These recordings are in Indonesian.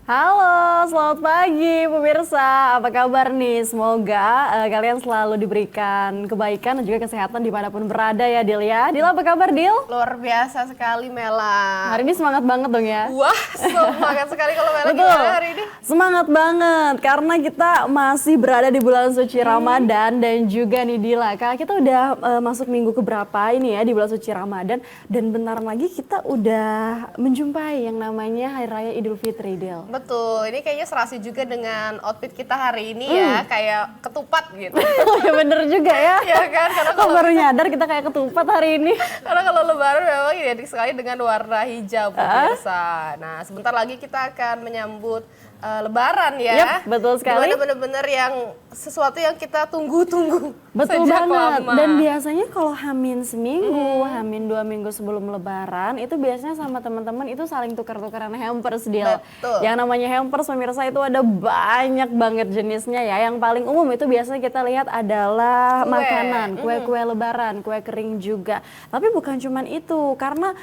Halo, selamat pagi pemirsa. Apa kabar nih? Semoga kalian selalu diberikan kebaikan dan juga kesehatan dimanapun berada ya, Dil ya. Dil, apa kabar, Dil? Luar biasa sekali, Mela. Hari ini semangat banget dong ya? Wah, semangat sekali. Kalau Mela Betul. gimana hari ini? Semangat banget karena kita masih berada di bulan suci Ramadan dan juga nih Dila, Kak, kita udah masuk minggu keberapa ini ya di bulan suci Ramadan dan bentar lagi kita udah menjumpai yang namanya Hari Raya Idul Fitri, Dil. Betul, ini kayaknya serasi juga dengan outfit kita hari ini ya, kayak ketupat gitu. Ya bener juga ya. Ya kan, karena Kok baru nyadar kita kayak ketupat hari ini. karena kalau lebaran memang identik sekali dengan warna hijau pemirsa. Nah, sebentar lagi kita akan menyambut lebaran ya. Yap, betul sekali. Dimana bener-bener yang sesuatu yang kita tunggu-tunggu. Betul sejak banget. lama. Dan biasanya kalau Hamin seminggu, Hamin 2 minggu sebelum Lebaran, itu biasanya sama teman-teman itu saling tukar-tukaran hampers, Dil. Betul. Yang namanya hampers pemirsa itu ada banyak banget jenisnya ya. Yang paling umum itu biasanya kita lihat adalah Kue. makanan, kue-kue Lebaran, kue kering juga. Tapi bukan cuman itu, karena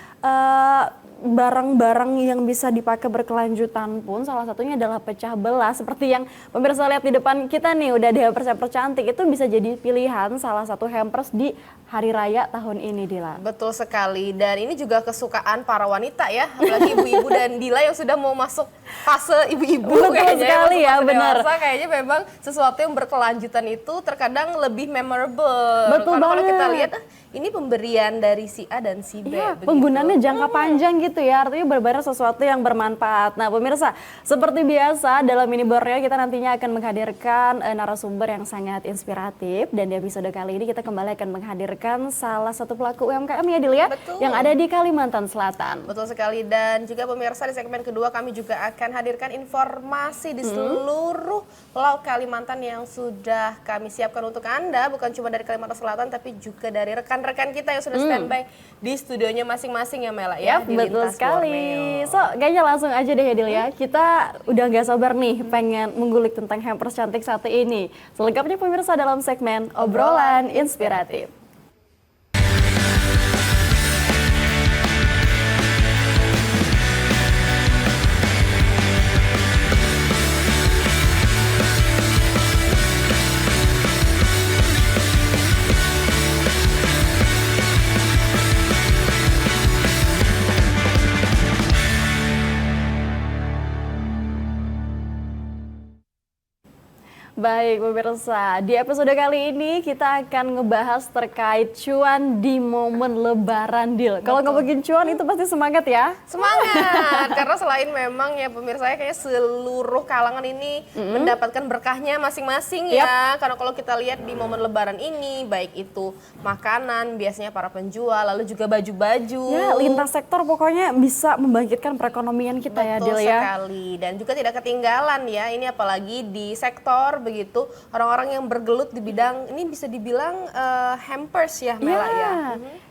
barang-barang yang bisa dipakai berkelanjutan pun salah satunya adalah pecah belah seperti yang pemirsa lihat di depan kita nih, udah ada hampers-hampers cantik. Itu bisa jadi pilihan salah satu hampers di hari raya tahun ini, Dila. Betul sekali, dan ini juga kesukaan para wanita ya, apalagi ibu-ibu dan Dila yang sudah mau masuk fase ibu-ibu. Betul kayaknya sekali masuk ya, fase benar. dewasa, kayaknya memang sesuatu yang berkelanjutan itu terkadang lebih memorable. Betul Karena kalau kita banget. lihat ini pemberian dari si A dan si B. Iya, begitu. penggunaannya jangka panjang gitu ya, artinya benar-benar sesuatu yang bermanfaat. Nah pemirsa, seperti biasa dalam mini Borneo kita nantinya akan menghadirkan narasumber yang sangat inspiratif. Dan di episode kali ini kita kembali akan menghadirkan salah satu pelaku UMKM ya, Dil ya, Betul. yang ada di Kalimantan Selatan. Betul sekali, dan juga pemirsa di segmen kedua kami juga akan hadirkan informasi di seluruh pulau Kalimantan yang sudah kami siapkan untuk Anda, bukan cuma dari Kalimantan Selatan tapi juga dari rekan-rekan kita yang sudah standby di studionya masing-masing ya, Mela ya. Di Betul Lintas sekali. Borneo. So, kayaknya langsung aja deh ya, Dil ya. Kita udah gak sabar nih pengen menggulik tentang hampers cantik satu ini. Selengkapnya pemirsa dalam segmen Obrolan Inspiratif. Baik pemirsa, di episode kali ini kita akan ngebahas terkait cuan di momen Lebaran, Dil. Kalau ngomongin cuan itu pasti semangat ya. Semangat, karena selain memang ya pemirsa ya, kayaknya seluruh kalangan ini mendapatkan berkahnya masing-masing ya. Karena kalau kita lihat di momen lebaran ini, baik itu makanan, biasanya para penjual, lalu juga baju-baju. Ya, lintas sektor pokoknya bisa membangkitkan perekonomian kita ya, Betul Dil ya. sekali, dan juga tidak ketinggalan ya, ini apalagi di sektor begitu, orang-orang yang bergelut di bidang, ini bisa dibilang hampers ya, Mela ya.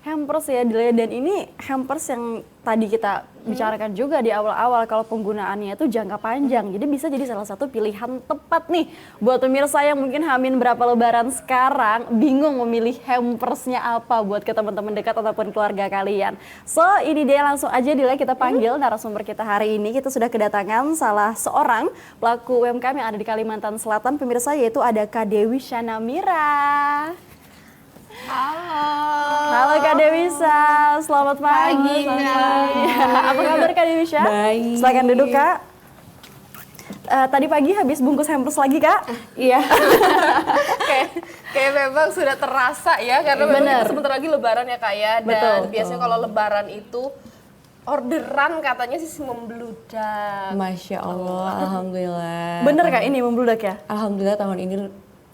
Hampers ya, Dil ya. Dan ini hampers yang tadi kita bicarakan juga di awal-awal kalau penggunaannya itu jangka panjang. Jadi bisa jadi salah satu pilihan tepat nih buat pemirsa yang mungkin hamin berapa lebaran sekarang bingung memilih hampersnya apa buat ke teman-teman dekat ataupun keluarga kalian. So, ini dia langsung aja Dila kita panggil narasumber kita hari ini. Kita sudah kedatangan salah seorang pelaku UMKM yang ada di Kalimantan Selatan pemirsa, yaitu ada Kak Dewi Shanamira. Halo Kak Dewisa, selamat pagi. Apa kabar Kak Dewisa? Baik. Silakan duduk Kak. Tadi pagi habis bungkus hampers lagi Kak? Iya. Kayak memang sudah terasa ya, karena memang Bener. kita sebentar lagi lebaran ya Kak ya. Dan Betul. biasanya kalau lebaran itu orderan katanya sih membludak. Masya Allah, alhamdulillah. Bener Kak ini membludak ya? Alhamdulillah tahun ini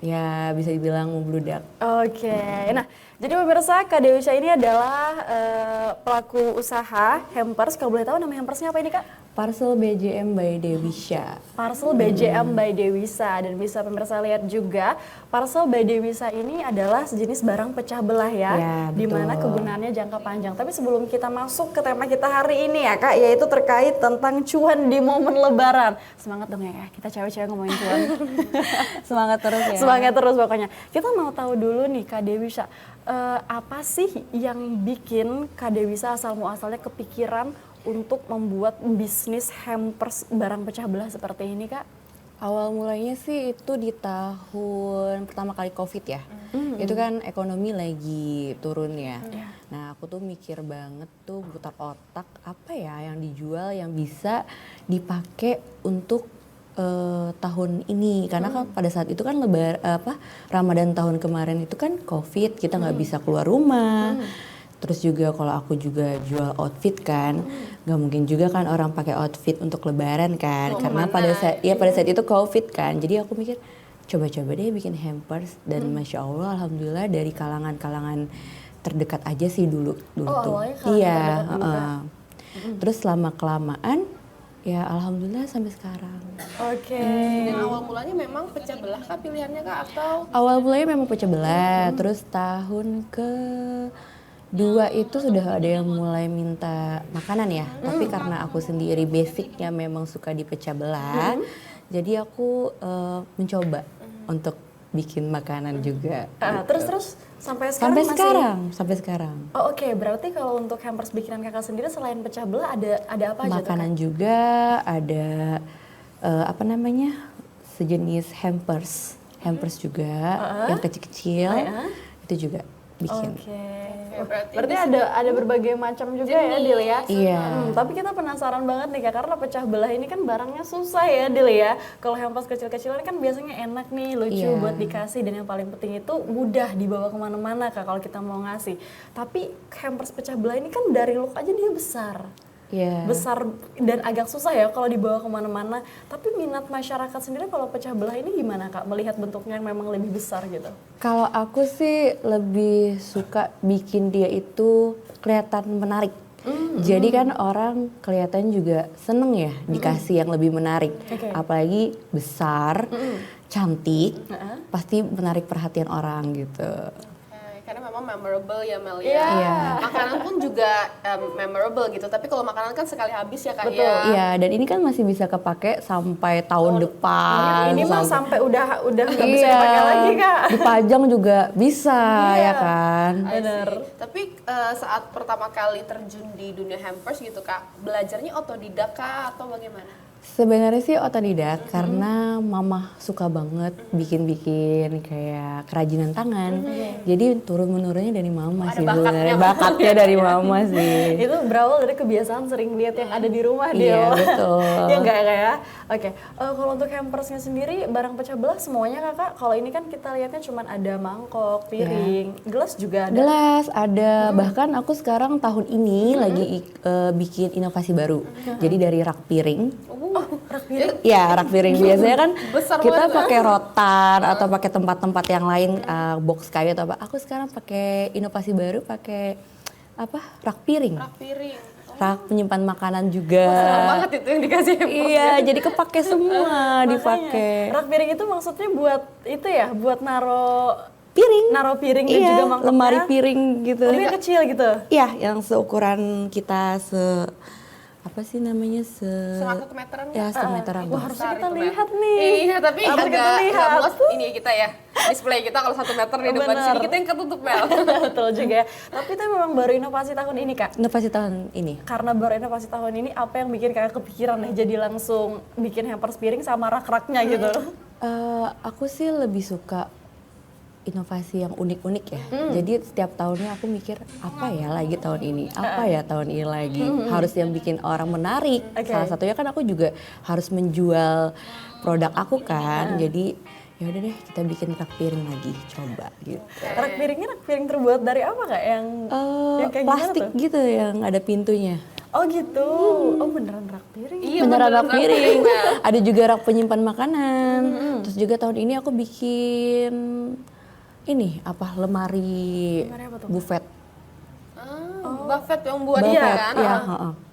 ya bisa dibilang membludak. Oke, nah jadi pemirsa Kak Dewisa ini adalah pelaku usaha hampers. Kalau boleh tahu nama hampersnya apa ini Kak? Parcel BJM by Dewisha. Parcel BJM by Dewisa, dan bisa pemirsa lihat juga parcel by Dewisa ini adalah sejenis barang pecah belah ya, Ya, di mana betul. kegunaannya jangka panjang. Tapi sebelum kita masuk ke tema kita hari ini ya Kak, yaitu terkait tentang cuan di momen Lebaran. Semangat dong ya Kak, kita cewek-cewek ngomongin cuan. Semangat terus ya. Semangat terus pokoknya. Kita mau tahu dulu nih Kak Dewisa, apa sih yang bikin Kak Dewisa asal muasalnya kepikiran untuk membuat bisnis hampers barang pecah belah seperti ini Kak? Awal mulainya sih itu di tahun pertama kali COVID ya. Itu kan ekonomi lagi turun ya. Nah aku tuh mikir banget tuh putar otak apa ya yang dijual yang bisa dipakai untuk tahun ini. Karena kan pada saat itu kan Ramadan tahun kemarin itu kan COVID, kita nggak bisa keluar rumah. Terus juga kalau aku juga jual outfit kan, nggak mungkin juga kan orang pakai outfit untuk lebaran kan, karena pada saat itu COVID kan. Jadi aku mikir coba-coba deh bikin hampers dan masya Allah, alhamdulillah dari kalangan terdekat aja sih dulu tuh. Awalnya kalangan Iya. terdekat juga. Terus lama kelamaan, ya alhamdulillah sampai sekarang. Oke. Dan awal mulanya memang pecah belah kah pilihannya Kak atau Awal mulanya memang pecah belah, terus tahun kedua itu sudah ada yang mulai minta makanan ya. Tapi karena aku sendiri basicnya memang suka dipecah belah, jadi aku mencoba untuk bikin makanan juga. Terus sampai sekarang masih? Sampai sekarang. Oh oke, berarti kalau untuk hampers bikinan Kakak sendiri selain pecah belah ada apa aja tuh, Makanan Kak? juga, ada sejenis hampers juga yang kecil-kecil. Itu juga bikin. Oke. berarti Berarti ada berbagai macam juga ya Dil ya? Iya. Tapi kita penasaran banget nih Kak, karena pecah belah ini kan barangnya susah ya Dil ya. Kalau hampers kecil-kecilan kan biasanya enak nih, lucu Iya. buat dikasih. Dan yang paling penting itu mudah dibawa kemana-mana Kak kalau kita mau ngasih. Tapi hampers pecah belah ini kan dari look aja dia besar. Iya. Besar dan agak susah ya kalau dibawa kemana-mana. Tapi minat masyarakat sendiri kalau pecah belah ini gimana Kak? Melihat bentuknya yang memang lebih besar gitu. Kalau aku sih lebih suka bikin dia itu kelihatan menarik. Jadi kan orang kelihatan juga seneng ya dikasih yang lebih menarik. Oke. Apalagi besar, cantik, pasti menarik perhatian orang gitu. karena memang memorable ya Mel ya. Iya. Makanan pun juga memorable gitu. Tapi kalau makanan kan sekali habis ya Kak Betul. ya. Iya, dan ini kan masih bisa kepake sampai tahun depan. Ini mah sampai udah nggak bisa Iya, dipakai lagi Kak. dipajang juga bisa Iya. ya kan. Bener. Tapi saat pertama kali terjun di dunia hampers gitu Kak, belajarnya otodidak kah atau bagaimana? Sebenarnya sih otodidak karena mama suka banget bikin-bikin kayak kerajinan tangan. Jadi turun-menurunnya dari mama Ada sih. bakatnya. sebenarnya. Bakatnya dari mama sih. Itu berawal dari kebiasaan sering lihat yang ada di rumah Iya, Del. betul. Ya enggak ya? Oke. Kalau untuk hampersnya sendiri barang pecah belah semuanya Kakak. Kalau ini kan kita lihatnya cuma ada mangkok, piring, gelas juga ada. Gelas ada, bahkan aku sekarang tahun ini lagi bikin inovasi baru. Jadi dari rak piring. Rak piring. Ya, rak piring biasanya kan Besar kita banget. pakai rotan atau pakai tempat-tempat yang lain, box kayu atau apa. Aku sekarang pakai inovasi baru, pakai apa? Rak piring. Rak piring. Rak penyimpan makanan juga. Senang banget itu yang dikasih hampers. Iya, jadi kepake semua dipakai. Rak piring itu maksudnya buat itu ya, buat naro Piring. piring dan Iya, juga mangkoknya. lemari piring gitu. Tapi yang kecil gitu. Iya, yang seukuran kita apa sih namanya Satu meteran ya semeteran. Wah, harusnya Besar kita itu, Mel. lihat nih. Iya, tapi Harus kita agak lihat. muat ini kita ya. Display kita kalau 1 meter di depan Benar. sini kita yang ketutup Mel. Betul juga ya. Tapi itu memang baru inovasi tahun ini Kak. Inovasi tahun ini. Karena baru inovasi tahun ini, apa yang bikin Kakak kepikiran nih jadi langsung bikin hampers piring sama rak-raknya gitu? Aku sih lebih suka inovasi yang unik-unik ya. Jadi setiap tahunnya aku mikir apa ya lagi tahun ini, apa ya tahun ini lagi. Harus yang bikin orang menarik. Oke. Salah satunya kan aku juga harus menjual produk aku kan. Jadi ya udah deh kita bikin rak piring lagi, coba gitu. Rak piringnya rak piring terbuat dari apa Kak? Yang kayak Plastik gimana tuh? gitu yang ada pintunya. Oh gitu. Oh beneran rak piring. Iya, Beneran rak beneran piring. Ada juga rak penyimpan makanan. Terus juga tahun ini aku bikin ini apa lemari Lemari apa tuh? buffet. Buffet yang buat Buffet, dia kan? iya,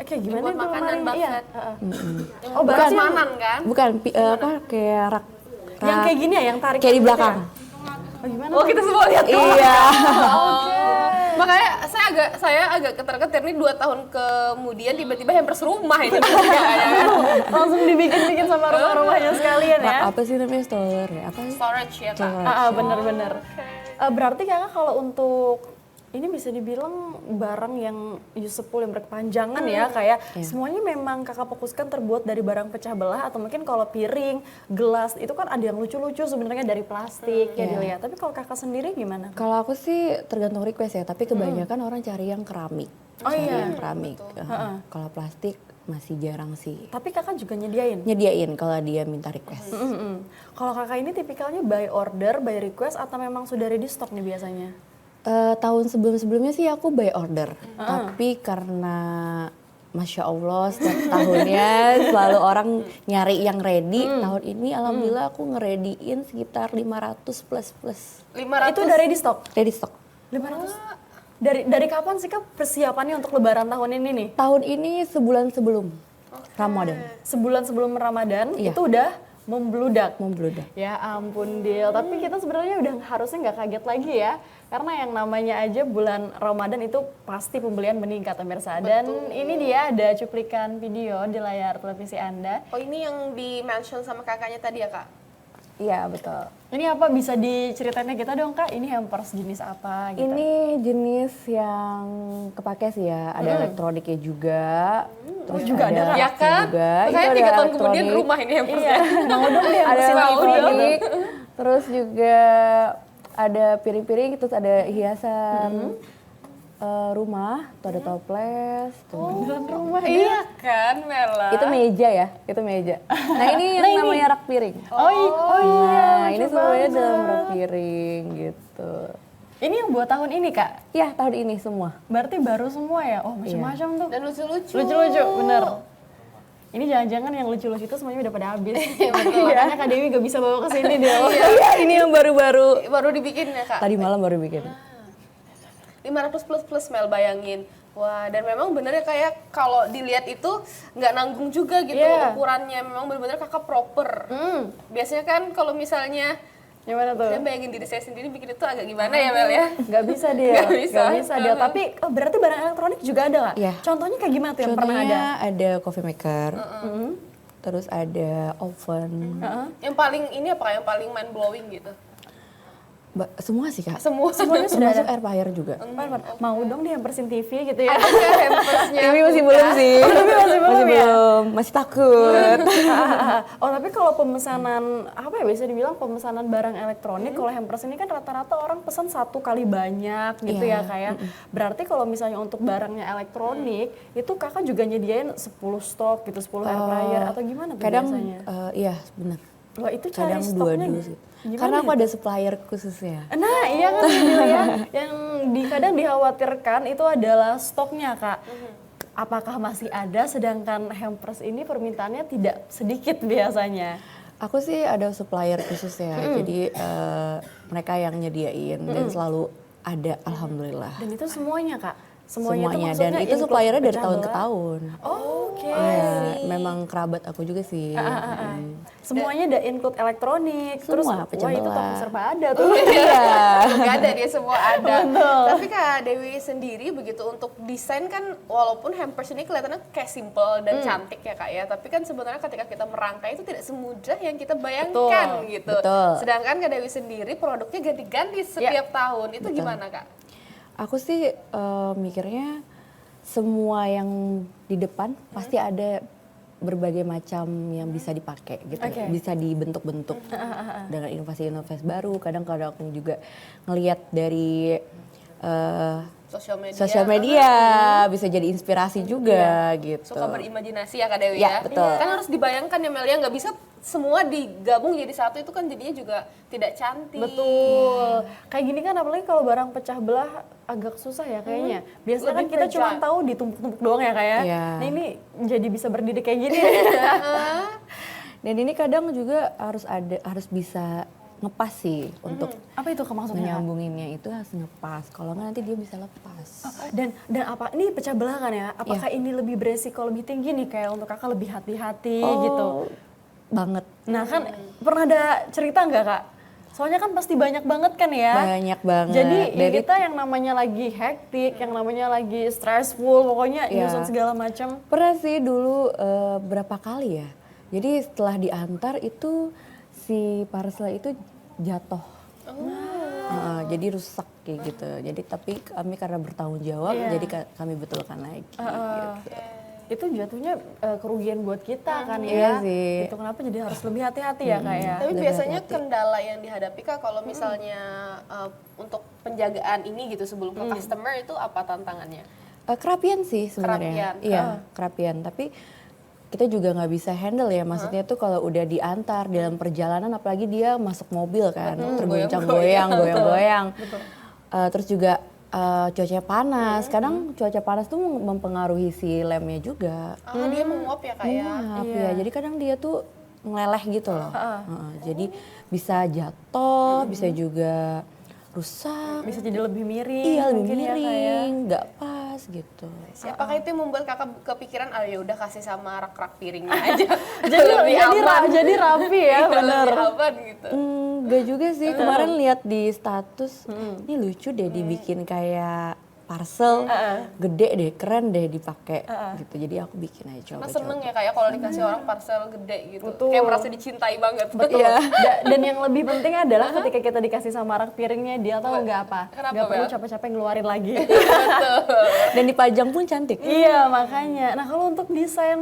Kayak gimana Buat itu makanan lemari? buffet. Iya. Yang Oh, buat berarti prasmanan kan? Bukan apa kayak rak Yang kayak gini ya, yang tarik kayak di gitu belakang. ya? Oh gimana? Oh, kita semua lihat. Iya. Makanya saya agak ketar-ketir nih 2 tahun kemudian tiba-tiba hampers rumah ini. Ya. Langsung dibikin-bikin sama rumah-rumahnya sekalian ya? Rak apa sih namanya stroller ya? Apa sih? Storage ya Kak. Storage. Bener-bener. Berarti Kakak kalau untuk ini bisa dibilang barang yang useful, yang berkepanjangan ya, kayak semuanya memang kakak fokuskan terbuat dari barang pecah belah, atau mungkin kalau piring, gelas itu kan ada yang lucu-lucu sebenarnya dari plastik ya dilihat. Tapi kalau kakak sendiri gimana? Kalau aku sih tergantung request ya, tapi kebanyakan orang cari yang keramik. Oh Cari iya. yang keramik. Kalau plastik masih jarang sih. Tapi kakak juga nyediain? Nyediain kalau dia minta request. Kalau kakak ini tipikalnya by order, by request, atau memang sudah ready stock nih biasanya? Tahun sebelum-sebelumnya sih aku by order, tapi karena Masya Allah setiap tahunnya selalu orang nyari yang ready. Tahun ini alhamdulillah aku ngerediin sekitar 500 plus. 500. Itu udah ready stock? Ready stock. 500? Dari kapan sih kak persiapannya untuk lebaran tahun ini nih? Tahun ini sebulan sebelum Ramadan. Sebulan sebelum Ramadan Iya. itu udah membludak. Membludak. Ya ampun Dil, tapi kita sebenarnya udah harusnya nggak kaget lagi ya. Karena yang namanya aja bulan Ramadan itu pasti pembelian meningkat pemirsa. Dan ini dia ada cuplikan video di layar televisi Anda. Oh ini yang di-mention sama kakaknya tadi ya kak? Iya betul. Ini apa bisa diceritainnya kita dong kak? Ini hampers jenis apa gitu? Ini jenis yang kepake sih ya, ada elektroniknya juga. Terus juga ada, Kak? Ya kan? Juga. Makanya Itu 3 ada tahun kemudian elektronik. rumah ini yang Iya, mau dong deh Ada hampers ini. elektronik, terus juga ada piring-piring, terus ada hiasan rumah, tuh ada toples. Tuh. Beneran rumah Iya kan Mela? Itu meja ya, itu meja. Nah ini yang namanya rak piring. Oh iya, Nah ini semuanya dalam rak piring gitu. ini yang buat tahun ini kak? Ya tahun ini semua. Berarti baru semua ya? Oh macam-macam tuh. Dan lucu-lucu. Lucu-lucu, bener. Ini jangan-jangan yang lucu-lucu itu semuanya udah pada habis. Makanya Kak Dewi gak bisa bawa ke sini deh. Iya ini yang baru-baru. Baru dibikin ya kak? Tadi malam baru bikin. 500 plus Mel, bayangin. Wah, dan memang bener ya kayak kalau dilihat itu nggak nanggung juga gitu ukurannya. Memang bener-bener kakak proper. Biasanya kan kalau misalnya Gimana tuh? saya bayangin diri saya sendiri bikin itu agak gimana ya Mel ya? Gak bisa dia. Nggak bisa. Gak bisa dia. Tapi berarti barang elektronik juga ada Kak? Iya. Contohnya kayak gimana tuh yang pernah ada? Contohnya ada coffee maker, terus ada oven. Yang paling ini apa yang paling mind blowing gitu? Semua sih kak. Semua. Semuanya sudah ada. Termasuk air fryer juga. Mau dong di hampersin TV gitu ya? Hampersnya. Tapi masih belum sih. Tapi masih belum ya? Masih takut. Oh tapi kalau pemesanan, apa ya bisa dibilang pemesanan barang elektronik, kalau hampers ini kan rata-rata orang pesan satu kali banyak gitu ya kayak. Berarti kalau misalnya untuk barangnya elektronik, itu kakak juga nyediain 10 stok gitu, 10 air fryer atau gimana tuh Kadang, biasanya? iya benar. Wah itu cari Kadang stoknya dua sih. gimana Karena aku itu? ada supplier khususnya. Nah iya kan Dil, ya, yang kadang dikhawatirkan itu adalah stoknya kak. Apakah masih ada sedangkan hampers ini permintaannya tidak sedikit biasanya? Aku sih ada supplier khusus ya, jadi mereka yang nyediain dan selalu ada, alhamdulillah. Dan itu semuanya kak? Semuanya, itu dan maksudnya itu include suppliernya dari pecah tahun ke belah? tahun. Oke. Iya, memang kerabat aku juga sih. Semuanya ada include elektronik. Terus Semua, pecah wah itu belah. toko serba ada tuh. Iya. Nggak ada, dia semua ada. Tapi Kak Dewi sendiri begitu untuk desain kan walaupun hampers ini kelihatannya kayak simple dan cantik ya Kak ya, tapi kan sebenarnya ketika kita merangkai itu tidak semudah yang kita bayangkan Betul, gitu. betul. Sedangkan Kak Dewi sendiri produknya ganti-ganti setiap tahun. Itu gimana Kak? Aku sih mikirnya semua yang di depan pasti ada berbagai macam yang bisa dipakai gitu, Oke. bisa dibentuk-bentuk dengan inovasi-inovasi baru. Kadang-kadang aku juga ngelihat dari Sosial media. bisa jadi inspirasi juga gitu. Suka berimajinasi ya Kak Dewi Ya, ya. betul. Kan harus dibayangkan ya Mel ya, nggak bisa semua digabung jadi satu, itu kan jadinya juga tidak cantik. Betul. Kayak gini kan apalagi kalau barang pecah belah agak susah ya kayaknya. Biasanya kan Lebih kita cuma fragile. tahu ditumpuk-tumpuk doang ya kayak. Iya. Nah ini jadi bisa berdiri kayak gini. Dan ini kadang juga harus bisa ngepas sih untuk Apa itu maksudnya? Kak? menyambunginnya itu harus ngepas. Kalau nggak nanti dia bisa lepas. Dan apa ini pecah belah kan ya? Apakah ini lebih beresiko lebih tinggi nih kayak untuk kakak lebih hati-hati gitu? Banget. Nah kan pernah ada cerita nggak kak? Soalnya kan pasti banyak banget kan ya? Banyak banget. Jadi ya Dari- kita yang namanya lagi hektik, yang namanya lagi stressful, pokoknya Iya. nyusun segala macam. Pernah sih dulu berapa kali ya. Jadi setelah diantar itu si parcel itu jatuh. Jadi rusak kayak gitu. Jadi tapi kami karena bertanggung jawab, jadi kami betulkan lagi. Gitu. Itu jatuhnya kerugian buat kita kan Iya ya. sih. Itu kenapa jadi harus lebih hati-hati ya Kak ya. Tapi Lebih biasanya hati-hati. kendala yang dihadapi Kak kalau misalnya untuk penjagaan ini gitu sebelum ke customer itu apa tantangannya? Kerapian sih sebenarnya. Kerapian. Iya, kerapian. Tapi kita juga nggak bisa handle ya. Maksudnya tuh kalau udah diantar dalam perjalanan, apalagi dia masuk mobil kan, tergoncang-goyang, goyang-goyang. Terus juga cuaca panas. Kadang cuaca panas tuh mempengaruhi si lemnya juga. Dia menguap ya Kak ya? Menguap ya. Jadi kadang dia tuh meleleh gitu loh. Jadi bisa jatuh, bisa juga rusak. Bisa jadi lebih miring. Iya, lebih mungkin ya, Kak, ya. miring, nggak pas gitu. Apakah itu yang membuat Kakak kepikiran ya udah kasih sama rak-rak piringnya aja? Jadi rapi ya, bener. Lebih aman gitu. Enggak juga sih, kemarin lihat di status, ini lucu deh dibikin kayak parcel, gede deh, keren deh dipakai gitu. Jadi aku bikin aja Karena coba. seneng ya kayak kalau dikasih orang parcel gede gitu. Betul. Kayak merasa dicintai banget. Iya. Dan yang lebih penting adalah ketika kita dikasih sama rak piringnya, dia tahu nggak apa. Kenapa, Nggak perlu Bel? capek-capek ngeluarin lagi. Dan dipajang pun cantik. Iya, makanya. Nah, kalau untuk desain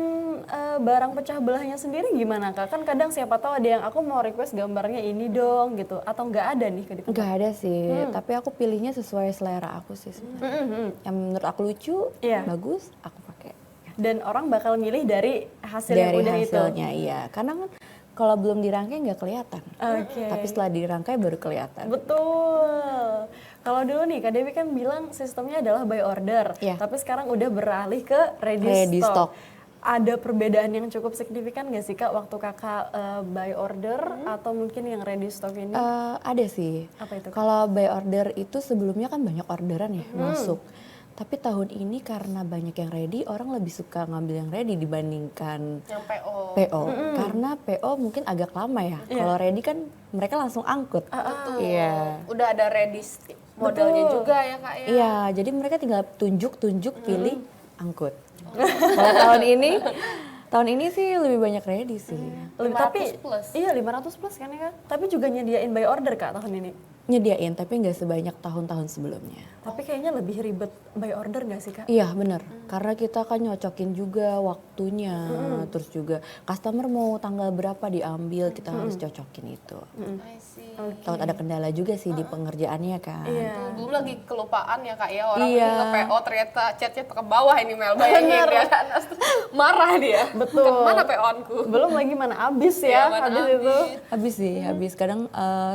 barang pecah belahnya sendiri gimana Kak? Kan kadang siapa tahu ada yang aku mau request gambarnya ini dong gitu. Atau nggak ada nih ke di tempat? Enggak ada sih, tapi aku pilihnya sesuai selera aku sih sebenarnya. Yang menurut aku lucu, Iya. bagus, aku pakai. Dan orang bakal milih dari hasil yang Dari udah hasilnya iya, karena kan kalau belum dirangkai nggak kelihatan. Oke. Tapi setelah dirangkai baru kelihatan. Betul. Kalau dulu nih Kak Dewi kan bilang sistemnya adalah by order, Iya. tapi sekarang udah beralih ke ready, Ready stock. Ada perbedaan yang cukup signifikan nggak sih Kak waktu Kakak by order atau mungkin yang ready stock ini? Ada sih. Apa itu? Kalau by order itu sebelumnya kan banyak orderan ya masuk. Tapi tahun ini karena banyak yang ready, orang lebih suka ngambil yang ready dibandingkan Yang PO. PO. Karena PO mungkin agak lama ya. Kalau ready kan mereka langsung angkut. Iya. Udah ada ready modelnya juga ya Kak ya? Iya, jadi mereka tinggal tunjuk, pilih, angkut. Kalau tahun ini sih lebih banyak ready sih. 500 plus. Iya 500 plus kan ya Kak? Tapi juga nyediain by order Kak tahun ini? Nyediain, tapi nggak sebanyak tahun-tahun sebelumnya. Tapi kayaknya lebih ribet by order nggak sih Kak? Iya bener, karena kita kan nyocokin juga waktunya, terus juga customer mau tanggal berapa diambil, kita harus cocokin itu. I see. Takut ada kendala juga sih di pengerjaannya kan. Iya. Belum lagi kelupaan ya Kak ya, orang Iya. nge-PO ternyata chatnya ke bawah ini Mel, bayangin ya kan. Marah dia. Betul. Kemana PO-anku? Belum lagi mana abis Iya, ya, mana habis habis. itu. Habis sih, habis. Kadang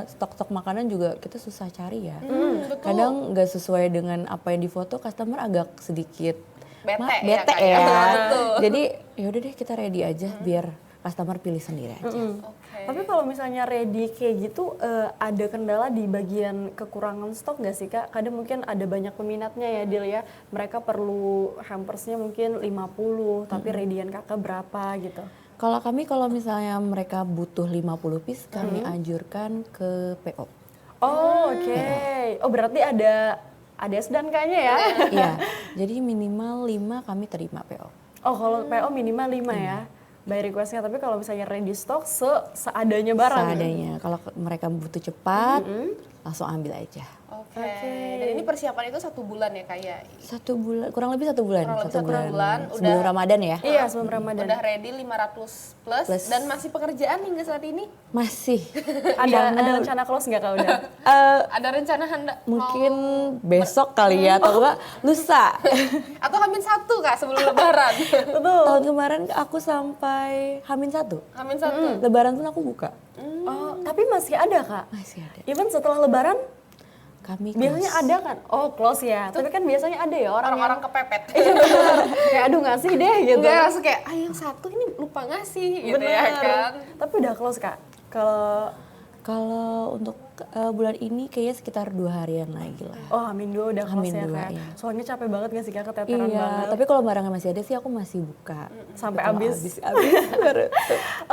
stok-stok makanan juga kita susah cari ya. Betul. Kadang nggak sesuai dengan apa yang difoto, customer agak sedikit Bete ya, bete Kak, ya. ya. Betul. Jadi yaudah deh kita ready aja biar customer pilih sendiri aja. Oke. Tapi kalau misalnya ready kayak gitu, ada kendala di bagian kekurangan stok nggak sih Kak? Kadang mungkin ada banyak peminatnya ya Dil ya, mereka perlu hampersnya mungkin 50, tapi readyan Kakak berapa gitu? Kalau kami kalau misalnya mereka butuh 50 piece, kami anjurkan ke PO. Oh oke, oh berarti ada dan kayaknya ya? Iya, jadi minimal 5 kami terima PO. Oh kalau PO minimal 5 ya? By requestnya, tapi kalau misalnya ready stock seadanya barang. Seadanya, kalau mereka butuh cepat, langsung ambil aja. Oke. Dan ini persiapan itu 1 bulan ya Kak ya? 1 bulan, kurang lebih 1 bulan. Kurang lebih 1 bulan, Sebelum udah- Ramadan ya? Iya sebelum Ramadan. Udah ready 500 plus, Plus. dan masih pekerjaan hingga saat ini? Masih. Ada rencana close nggak Kak udah? Ada rencana hendak Mungkin besok kali ya, atau enggak lusa. atau H-1 Kak sebelum lebaran? Tahun kemarin aku sampai H-1. H-1. Lebaran pun aku buka. Oh tapi masih ada Kak? Masih ada. Even setelah lebaran Kami biasanya close. ada kan? Oh close ya, tapi kan biasanya ada ya orang Orang-orang kepepet. kayak aduh ngasih deh gitu. Enggak, langsung kayak, ah yang 1 ini lupa ngasih gitu ya kan. Tapi udah close Kak. Kalau untuk bulan ini kayaknya sekitar 2 harian lagi lah. Oh Amin 2 udah close Amin ya 2, Kak. iya. Soalnya capek banget gak sih Kak, keteteran Iya, banget. tapi kalau barangnya masih ada sih aku masih buka. Sampai Kalau habis. habis baru.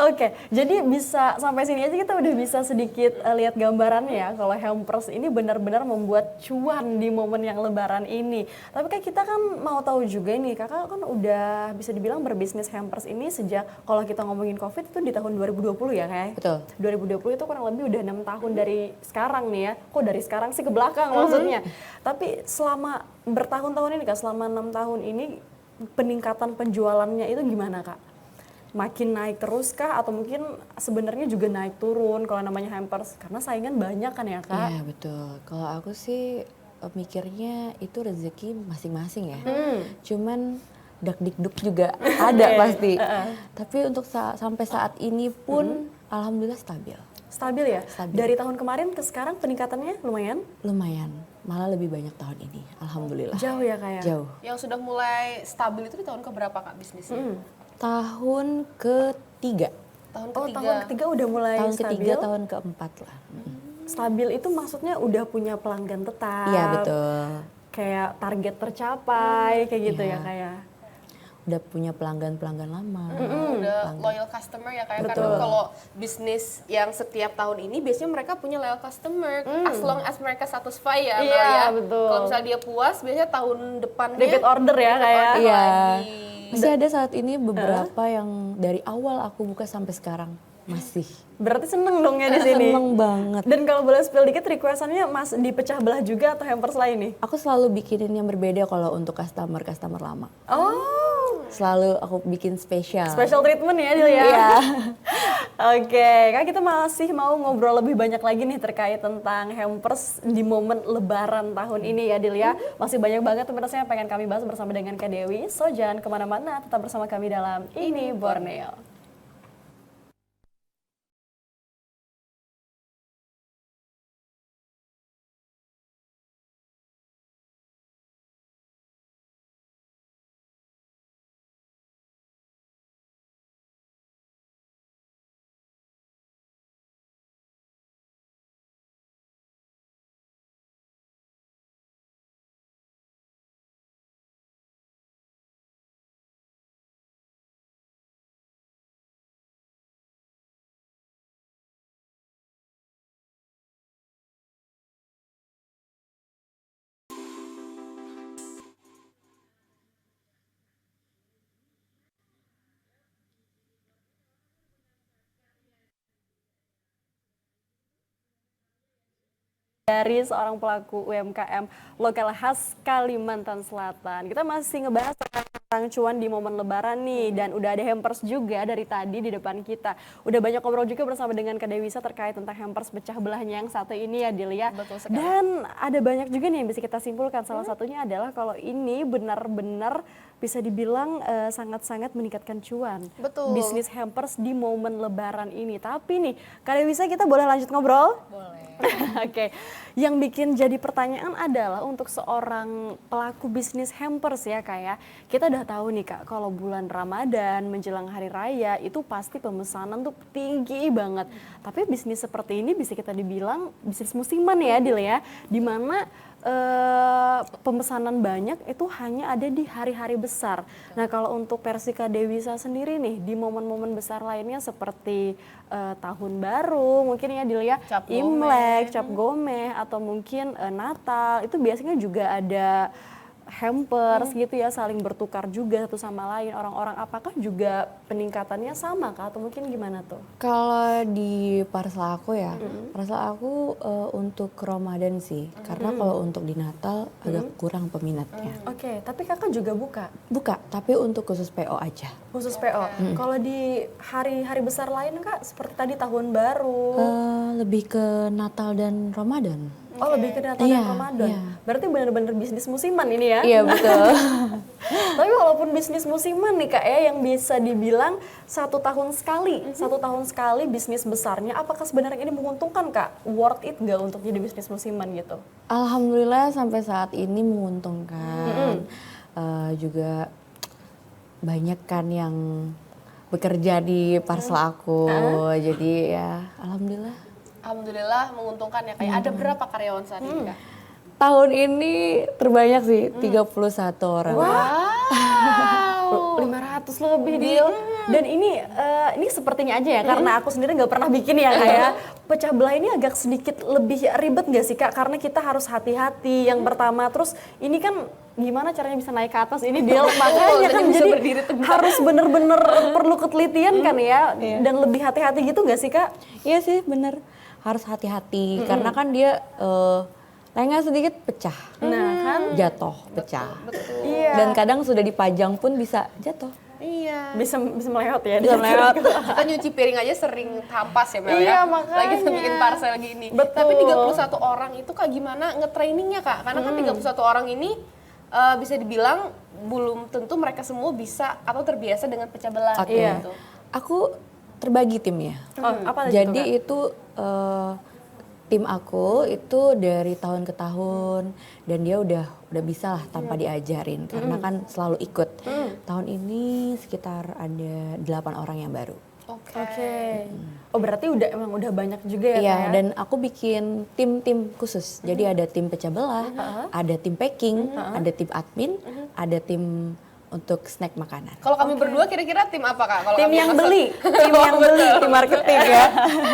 Oke, jadi bisa sampai sini aja kita udah bisa sedikit lihat gambarannya ya kalau hampers ini benar-benar membuat cuan di momen yang lebaran ini. Tapi kan kita kan mau tahu juga nih, Kakak kan udah bisa dibilang berbisnis hampers ini sejak kalau kita ngomongin Covid itu di tahun 2020 ya Kak? Betul. 2020 itu kurang lebih udah 6 tahun dari dari sekarang nih ya. Kok dari sekarang sih ke belakang maksudnya. Tapi selama bertahun-tahun ini Kak, selama 6 tahun ini peningkatan penjualannya itu gimana Kak? Makin naik terus kah atau mungkin sebenarnya juga naik turun kalau namanya hampers karena saingan banyak kan ya Kak? Iya betul. Kalau aku sih mikirnya itu rezeki masing-masing ya. Cuman dak-dikduk juga ada pasti. Tapi untuk sampai saat ini pun alhamdulillah stabil. Stabil ya? Stabil. Dari tahun kemarin ke sekarang peningkatannya lumayan? Lumayan, malah lebih banyak tahun ini. Alhamdulillah. Jauh ya Kak ya? Jauh. Yang sudah mulai stabil itu di tahun keberapa Kak bisnisnya? Tahun ketiga. Tahun Oh ketiga. tahun ketiga udah mulai Tahun stabil? ketiga, tahun keempat lah. Stabil itu maksudnya udah punya pelanggan tetap? Iya betul. Kayak target tercapai kayak gitu Iya. ya Kak ya? Udah punya pelanggan-pelanggan lama. Udah loyal customer ya kayak karena kalau bisnis yang setiap tahun ini biasanya mereka punya loyal customer as long as mereka satisfy ya Mel, Iya, ya. betul. Kalau misalnya dia puas biasanya tahun depannya Repeat order ya Kak ya? order Iya. lagi. Masih ada saat ini beberapa yang dari awal aku buka sampai sekarang masih. Berarti seneng dong ya di sini? Seneng banget. Dan kalau boleh spill dikit requestannya Mas dipecah belah juga atau hampers lain nih? Aku selalu bikinin yang berbeda kalau untuk customer lama. Oh, Selalu aku bikin spesial. special treatment ya Dil ya? Iya. Oke, Kak kita masih mau ngobrol lebih banyak lagi nih terkait tentang hampers di momen lebaran tahun ini ya Dil ya. Masih banyak banget pemirsa yang pengen kami bahas bersama dengan Kak Dewi. So jangan kemana-mana, tetap bersama kami dalam Ini Borneo. Dari seorang pelaku UMKM lokal khas Kalimantan Selatan. Kita masih ngebahas tentang cuan di momen lebaran nih dan udah ada hampers juga dari tadi di depan kita. Udah banyak ngobrol juga bersama dengan Kak Dewisa terkait tentang hampers pecah belahnya yang satu ini ya Dil ya. Betul sekali. Dan ada banyak juga nih yang bisa kita simpulkan. Salah satunya adalah kalau ini benar-benar bisa dibilang sangat-sangat meningkatkan cuan. Betul. Bisnis hampers di momen lebaran ini. Tapi nih Kak Dewisa kita boleh lanjut ngobrol? Boleh. Oke, yang bikin jadi pertanyaan adalah untuk seorang pelaku bisnis hampers ya Kak ya. Kita udah tahu nih Kak, kalau bulan Ramadan menjelang hari raya itu pasti pemesanan tuh tinggi banget. Tapi bisnis seperti ini bisa kita dibilang bisnis musiman ya Dil ya. Dimana pemesanan banyak itu hanya ada di hari-hari besar. Nah kalau untuk versi Kak Dewisa sendiri nih di momen-momen besar lainnya seperti tahun baru mungkin ya Dil ya, Cap Imlek, Cap Gomeh atau mungkin Natal itu biasanya juga ada hampers gitu ya, saling bertukar juga satu sama lain. Orang-orang apakah juga peningkatannya sama kah atau mungkin gimana tuh? Kalau di parcel aku ya, parcel aku untuk Ramadan sih. Karena kalau untuk di Natal agak kurang peminatnya. Oke, tapi kakak juga buka Buka, tapi untuk khusus PO aja. khusus PO. Kalau di hari-hari besar lain kak, seperti tadi tahun baru. Lebih ke Natal dan Ramadan. Oh lebih ke Natal Iya, dan Ramadan. iya. Berarti benar-benar bisnis musiman ini ya? Iya betul. Tapi walaupun bisnis musiman nih kak ya, yang bisa dibilang satu tahun sekali bisnis besarnya, apakah sebenarnya ini menguntungkan kak? Worth it nggak untuk jadi bisnis musiman gitu? Alhamdulillah sampai saat ini menguntungkan. Juga banyak kan yang bekerja di parcel aku. Jadi ya alhamdulillah. Alhamdulillah menguntungkan ya kayak ada berapa karyawan saat ini Kak? Tahun ini terbanyak sih 31 orang. Wow. 500 lebih Dil. Dan ini sepertinya aja ya, karena aku sendiri nggak pernah bikin ya kak ya. Pecah belah ini agak sedikit lebih ribet nggak sih kak? Karena kita harus hati-hati yang pertama. Terus ini kan gimana caranya bisa naik ke atas ini Dil. Makanya kan bisa jadi berdiri tegak. harus bener-bener perlu ketelitian kan ya. Dan lebih hati-hati gitu nggak sih kak? Iya sih bener. harus hati-hati karena kan dia lengah sedikit pecah. Nah kan, Jatuh, pecah. Betul. iya. Dan kadang sudah dipajang pun bisa jatuh. Iya. bisa melewat ya. Bisa melewat. Kita nyuci piring aja sering tampas ya Mel Iya, ya. Lagi makanya. bikin parcel gini. Betul. Tapi 31 orang itu Kak gimana nge-trainingnya Kak? Karena kan 31 orang ini bisa dibilang belum tentu mereka semua bisa atau terbiasa dengan pecah belah Oke. gitu. Aku terbagi timnya. Oh, apa tadi Jadi tuh, Kak? itu tim aku itu dari tahun ke tahun dan dia udah bisa lah tanpa diajarin karena kan selalu ikut. Tahun ini sekitar ada 8 orang yang baru. Oke. Oh berarti emang udah banyak juga ya Iya, Kak, ya? dan aku bikin tim-tim khusus. Jadi ada tim pecah belah, ada tim packing, ada tim admin, ada tim untuk snack makanan. Kalau kami berdua kira-kira tim apa Kak? Kalau Tim kami yang masak- beli, tim yang beli, tim marketing ya.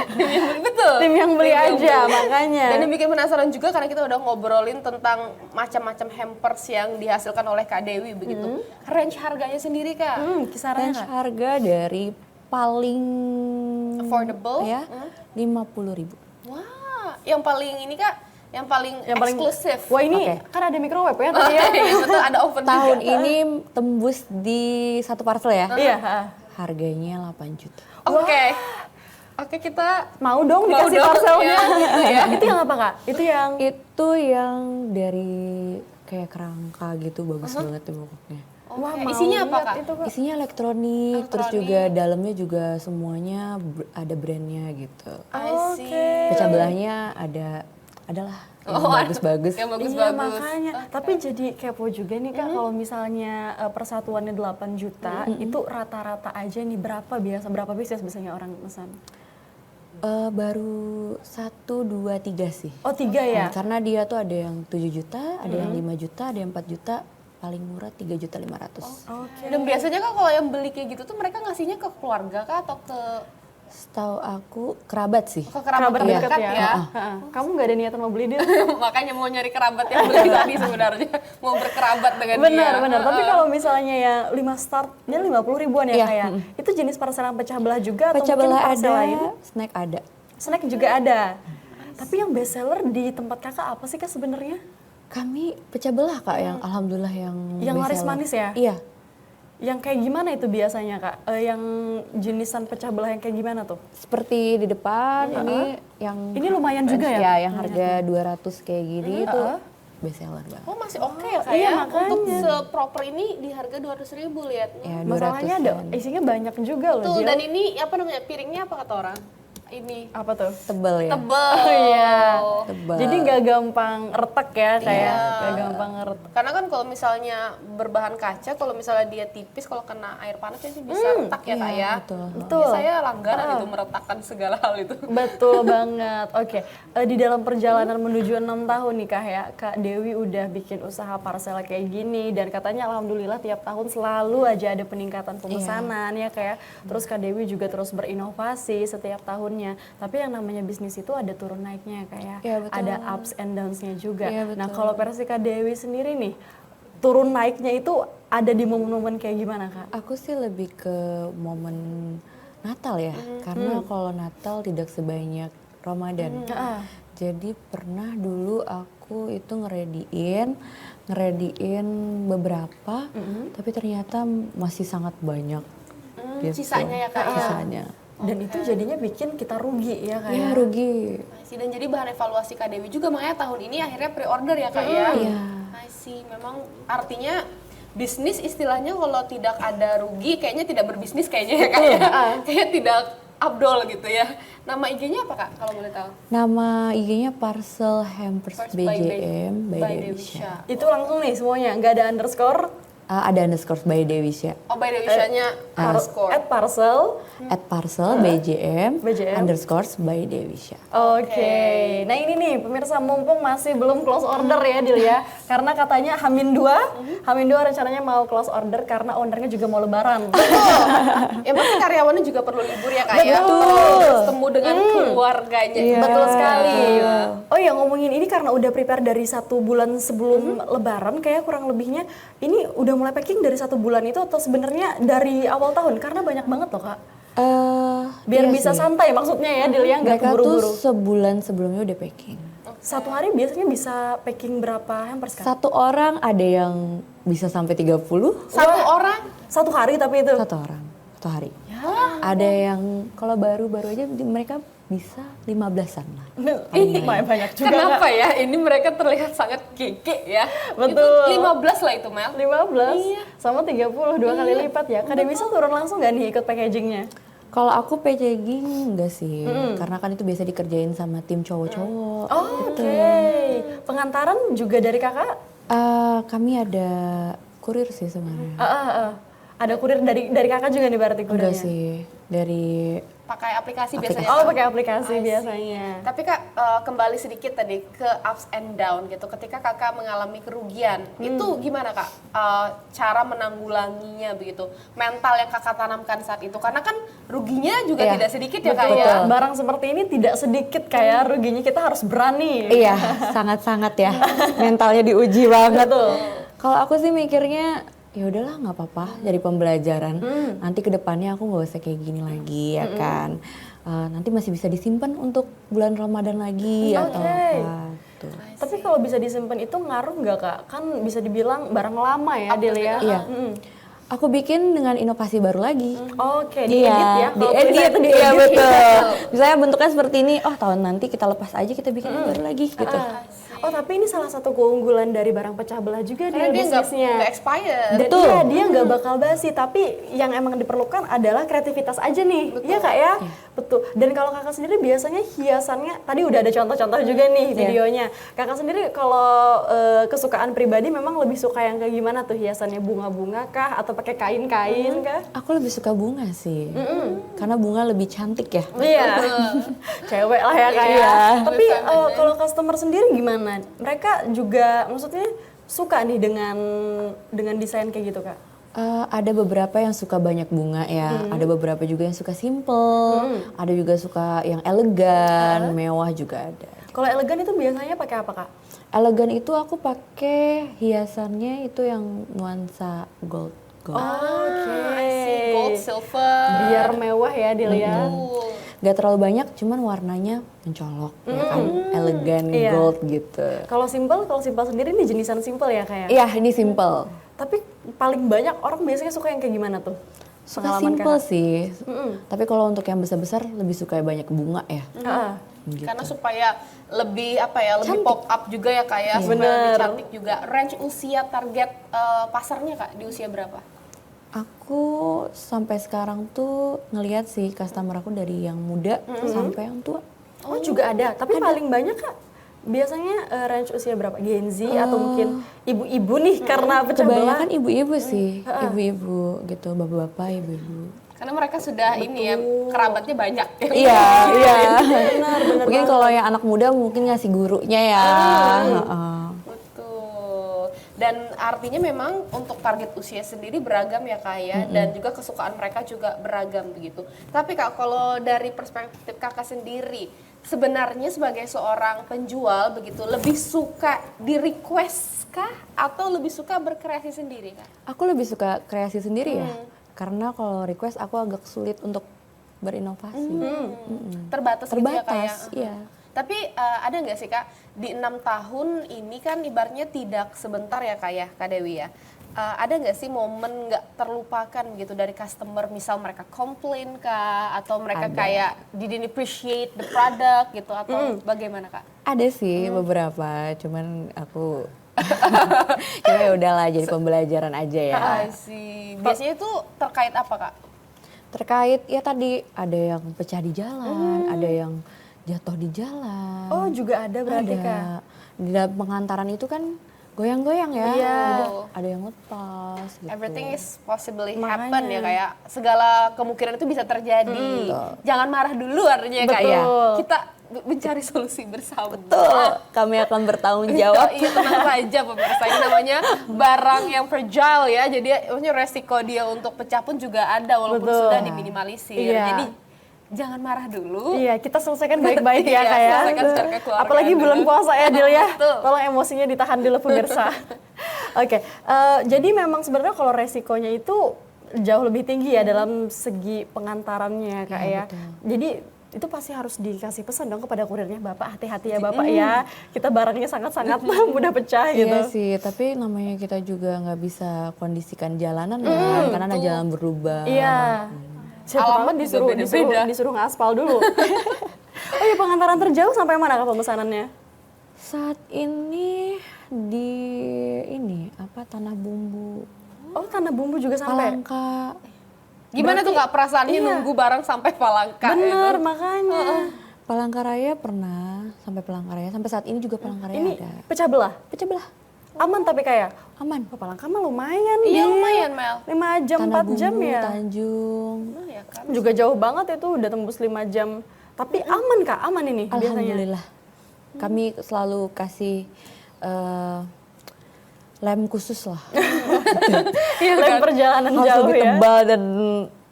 Tim yang beli, betul. Tim yang beli aja makanya. Dan yang bikin penasaran juga karena kita udah ngobrolin tentang macam-macam hampers yang dihasilkan oleh Kak Dewi begitu. Range harganya sendiri Kak? Kisarannya Range Kak? harga dari paling Affordable? ya 50.000. Wah, yang paling ini Kak, yang paling eksklusif. Wah ini Oke. kan ada microwave ya tadi ya. Iya, betul, ada oven Tahun juga. ini tembus di satu parcel ya. Iya. Harganya 8 juta. Oke. Oke, kita Mau dong Mau dikasih dong, parcelnya. ya. Itu yang apa Kak? Itu yang Itu yang dari kayak kerangka gitu bagus banget tuh pokoknya. Wah, Oke, mau isinya apa lihat Kak? itu, Kak. Isinya elektronik, terus juga dalamnya juga semuanya ada brandnya gitu. I see. Pecah belahnya adalah yang bagus-bagus. Yang Iya bagus-bagus. makanya, tapi jadi kepo juga nih Kak, kalau misalnya persatuannya 8 juta, itu rata-rata aja nih berapa pieces biasanya orang pesan? Baru 1, 2, 3 sih. Oh 3 ya? Karena dia tuh ada yang 7 juta, ada yang 5 juta, ada yang 4 juta, paling murah 3.500.000. Oke. Dan biasanya Kak kalau yang beli kayak gitu tuh mereka ngasihnya ke keluarga Kak atau ke Setahu aku kerabat sih. kerabat Kerabat dekat dekat ya? ya. Heeh. Kamu nggak ada niatan mau beli dia? Makanya mau nyari kerabat yang beli tadi sebenarnya. Mau berkerabat dengan dia. Benar. Tapi kalau misalnya ya 5 start, dia 50 ribuan ya Iya, kayak. Itu jenis parcel yang pecah belah juga atau Pecah mungkin belah parcel ada, lain? snack ada. Snack juga ada. Tapi yang best seller di tempat kakak apa sih Kak sebenarnya? Kami pecah belah Kak yang alhamdulillah yang Yang best laris seller. manis ya? Iya. Yang kayak gimana itu biasanya Kak? Yang jenisan pecah belah yang kayak gimana tuh? Seperti di depan ini yang Ini lumayan juga ya? Ya, yang harga 200 kayak gini itu best seller banget. Oh masih oke ya Kak iya, ya? makanya. Untuk seproper ini di harga 200.000 lihat. Ya, Masalahnya 200 ada isinya banyak juga loh. Betul, Jill. dan ini apa namanya, piringnya apa kata orang? Ini Apa tuh? tebel ya. tebel. Oh iya. Tebal. Jadi nggak gampang retak ya kayak nggak gampang retak. Karena kan kalau misalnya berbahan kaca, kalau misalnya dia tipis, kalau kena air panas itu bisa retak ya Kak ya? betul. Betul. Ya, saya langganan itu meretakkan segala hal itu. Betul banget. Oke, di dalam perjalanan menuju 6 tahun nih Kak ya, Kak Dewi udah bikin usaha parcel kayak gini dan katanya alhamdulillah tiap tahun selalu aja ada peningkatan pemesanan ya kayak. Terus Kak Dewi juga terus berinovasi setiap tahunnya. Tapi yang namanya bisnis itu ada turun naiknya kayak Iya, betul. ada ups and downs-nya juga. Iya, Nah, betul. kalau versi Kak Dewi sendiri nih, turun naiknya itu ada di momen-momen kayak gimana Kak? Aku sih lebih ke momen Natal ya. Karena kalau Natal tidak sebanyak Ramadan. Jadi pernah dulu aku itu ngerediin beberapa, tapi ternyata masih sangat banyak. Gitu. Sisanya ya Kak ya? Sisanya. Dan itu jadinya bikin kita rugi ya Kak Ya ya? rugi. I see. Dan jadi bahan evaluasi Kak Dewi juga, makanya tahun ini akhirnya pre-order ya Kak ya? Iya. I see. Memang artinya bisnis istilahnya kalau tidak ada rugi kayaknya tidak berbisnis kayaknya ya Kak ya? Kayak tidak abdol gitu ya. Nama IG-nya apa Kak kalau boleh tahu? Nama IG-nya Parcel Hampers First by BJM by Dewisha. Dewisha. Itu langsung nih semuanya, nggak ada underscore, Ada underscore by Dewisha. Oh, by Dewisha-nya underscore. at parcel. At Parcel BJM, BJM. underscore by Dewisha. Oke, nah ini nih pemirsa mumpung masih belum close order ya Dil ya. Karena katanya Hamin 2 rencananya mau close order karena ownernya juga mau lebaran. Yang pasti karyawannya juga perlu libur ya Kak ya? Betul. Perlu bertemu dengan keluarganya. Iya. Betul sekali. Oh ya ngomongin ini karena udah prepare dari 1 bulan sebelum lebaran kayak kurang lebihnya ini udah mulai packing dari 1 bulan itu atau sebenarnya dari awal tahun karena banyak banget loh Kak. Biar iya bisa sih. santai maksudnya ya, Dil, ya, nggak Mereka tuh keburu-buru. sebulan sebelumnya udah packing. Satu hari biasanya bisa packing berapa hampers kan? Satu orang ada yang bisa sampai 30. Satu orang Satu hari tapi itu. Satu orang, satu hari. Ada yang kalau baru-baru aja mereka bisa 15-an lah. Ih, banyak juga. kenapa ya? Ini mereka terlihat sangat keke ya. Betul. Itu 15 lah itu Mel. 15 Iya. sama 30, 2 kali lipat ya. Kak Dewi bisa turun langsung gak nih ikut packagingnya? Kalau aku packaging enggak sih, karena kan itu biasa dikerjain sama tim cowok-cowok. Oh, oke. Pengantaran juga dari kakak? Kami ada kurir sih sebenarnya. Ada kurir dari kakak juga nih berarti kurirnya? Enggak sih, dari Pakai aplikasi biasanya. Oh, pakai aplikasi biasanya. Tapi Kak, kembali sedikit tadi ke ups and down gitu. Ketika Kakak mengalami kerugian, itu gimana Kak? Cara menanggulanginya begitu. Mental yang Kakak tanamkan saat itu. Karena kan ruginya juga Iya, tidak sedikit ya Kak Betul. ya. Barang seperti ini tidak sedikit kayak ruginya, kita harus berani. Iya, sangat-sangat ya. Mentalnya diuji banget. Betul. Kalau aku sih mikirnya ya udahlah nggak apa-apa jadi pembelajaran. Nanti kedepannya aku nggak usah kayak gini lagi ya kan. Nanti masih bisa disimpan untuk bulan Ramadan lagi atau apa. Tuh. Tapi kalau bisa disimpan itu ngaruh nggak Kak? Kan bisa dibilang barang lama ya, Del ya. Iya. Aku bikin dengan inovasi baru lagi. Oke, diedit ya. Kalau tulisan diedit. itu Iya diedit. betul. Misalnya bentuknya seperti ini, oh tahun nanti kita lepas aja kita bikin yang baru lagi gitu. Oh, tapi ini salah satu keunggulan dari barang pecah belah juga Karena di dia bisnisnya. nggak expire. Dan Betul. iya, dia nggak bakal basi, tapi yang emang diperlukan adalah kreativitas aja nih. Iya Kak ya? Betul. Dan kalau Kakak sendiri biasanya hiasannya, tadi udah ada contoh-contoh juga nih videonya. Kakak sendiri kalau kesukaan pribadi memang lebih suka yang kayak gimana tuh hiasannya? Bunga-bunga kah? Atau pakai kain-kain kah? Aku lebih suka bunga sih. Karena bunga lebih cantik ya. Iya, cewek lah ya kayak. Iya. Tapi kalau customer sendiri gimana? Mereka juga maksudnya suka nih dengan desain kayak gitu Kak? Ada beberapa yang suka banyak bunga ya, ada beberapa juga yang suka simple, ada juga suka yang elegan, mewah juga ada. Kalau elegan itu biasanya pakai apa Kak? Elegan itu aku pakai hiasannya itu yang nuansa gold. I see. Gold, silver. Biar mewah ya dilihat. Gak terlalu banyak, cuman warnanya mencolok, ya kan, elegan, Iya. gold gitu. Kalau simple sendiri ini jenisan simple ya kayak. Iya, ini simple. Tapi paling banyak orang biasanya suka yang kayak gimana tuh? Suka Pengalaman simple Kakak? sih. Tapi kalau untuk yang besar-besar lebih suka banyak bunga ya. Gitu. Karena supaya lebih apa ya, lebih pop up juga ya Kak ya, supaya lebih Bener. cantik juga. Range usia target pasarnya Kak di usia berapa? Aku sampai sekarang tuh ngelihat sih customer aku dari yang muda sampai yang tua. Oh juga ada, tapi paling banyak Kak biasanya range usia berapa? Gen Z atau mungkin ibu-ibu nih karena pecah belah? Kebanyakan ibu-ibu sih, ibu-ibu gitu, bapak-bapak, ibu-ibu. Karena mereka sudah ini ya, kerabatnya banyak. Iya, iya. Benar Mungkin kalau yang anak muda mungkin ngasih gurunya ya. Heeh. Betul. Dan artinya memang untuk target usia sendiri beragam ya Kak ya, dan juga kesukaan mereka juga beragam begitu. Tapi Kak, kalau dari perspektif Kakak sendiri, sebenarnya sebagai seorang penjual begitu, lebih suka di request kah atau lebih suka berkreasi sendiri Kak? Aku lebih suka kreasi sendiri ya. Karena kalau request aku agak sulit untuk berinovasi. Terbatas gitu ya Kak ya? Terbatas, iya. Tapi ada nggak sih Kak, di 6 tahun ini kan ibaratnya tidak sebentar ya Kak ya, Kak Dewi ya. Ada nggak sih momen nggak terlupakan gitu dari customer, misal mereka komplain Kak, atau mereka Ada. kayak didn't appreciate the product gitu, atau bagaimana Kak? Ada sih beberapa, cuman aku ya udahlah jadi pembelajaran aja ya. I see. Biasanya itu terkait apa Kak? Terkait ya tadi ada yang pecah di jalan, ada yang jatuh di jalan. Oh juga ada berarti ada. Kak? Di dalam pengantaran itu kan goyang-goyang ya. Iya. Ada yang lepas gitu. Everything is possibly Makanya. happen ya kayak segala kemungkinan itu bisa terjadi. Jangan marah dulu artinya Kak ya. Betul. Kita mencari solusi bersama. Betul. Kami akan bertanggung jawab. Iya, tenang saja pemirsa, ini namanya barang yang fragile ya, jadi maksudnya resiko dia untuk pecah pun juga ada walaupun Betul. sudah diminimalisir. Iya. Jadi jangan marah dulu. Iya, kita selesaikan baik-baik ya Iya, Kak ya. selesaikan secara kekeluargaan Apalagi bulan dulu. puasa ya Dil ya. Betul. Tolong emosinya ditahan dulu pemirsa. Oke, jadi memang sebenarnya kalau resikonya itu jauh lebih tinggi ya dalam segi pengantarannya Kak ya. betul. Jadi itu pasti harus dikasih pesan dong kepada kurirnya, Bapak hati-hati ya Bapak ya. Kita barangnya sangat-sangat mudah pecah gitu. Iya sih, tapi namanya kita juga nggak bisa kondisikan jalanan kan, karena ada jalan berubah. Iya. Siapa tahu Alamat juga disuruh beda-beda. disuruh ngaspal dulu. Oh iya, pengantaran terjauh sampai mana Kak pemesanannya? Saat ini di Tanah Bumbu, Oh, Tanah Bumbu juga sampai. Palangka. Gimana tuh Kak perasaannya iya. nunggu barang sampai Palangka? Bener, makanya. Palangkaraya pernah, sampai Palangkaraya, sampai saat ini juga Palangkaraya Ini ada. pecah belah. Pecah belah, Aman tapi kayak. aman. Oh, Palangka mah lumayan Iya Dil. lumayan Mel. 5 jam, Tanah 4 jam Bumbu, ya. Tanjung. Ya kan? Juga jauh banget itu, udah tembus 5 jam. Tapi aman Kak, aman ini biasanya. Alhamdulillah. Kami selalu kasih lem khusus lah. Lem perjalanan Harus jauh lebih ya. tebal dan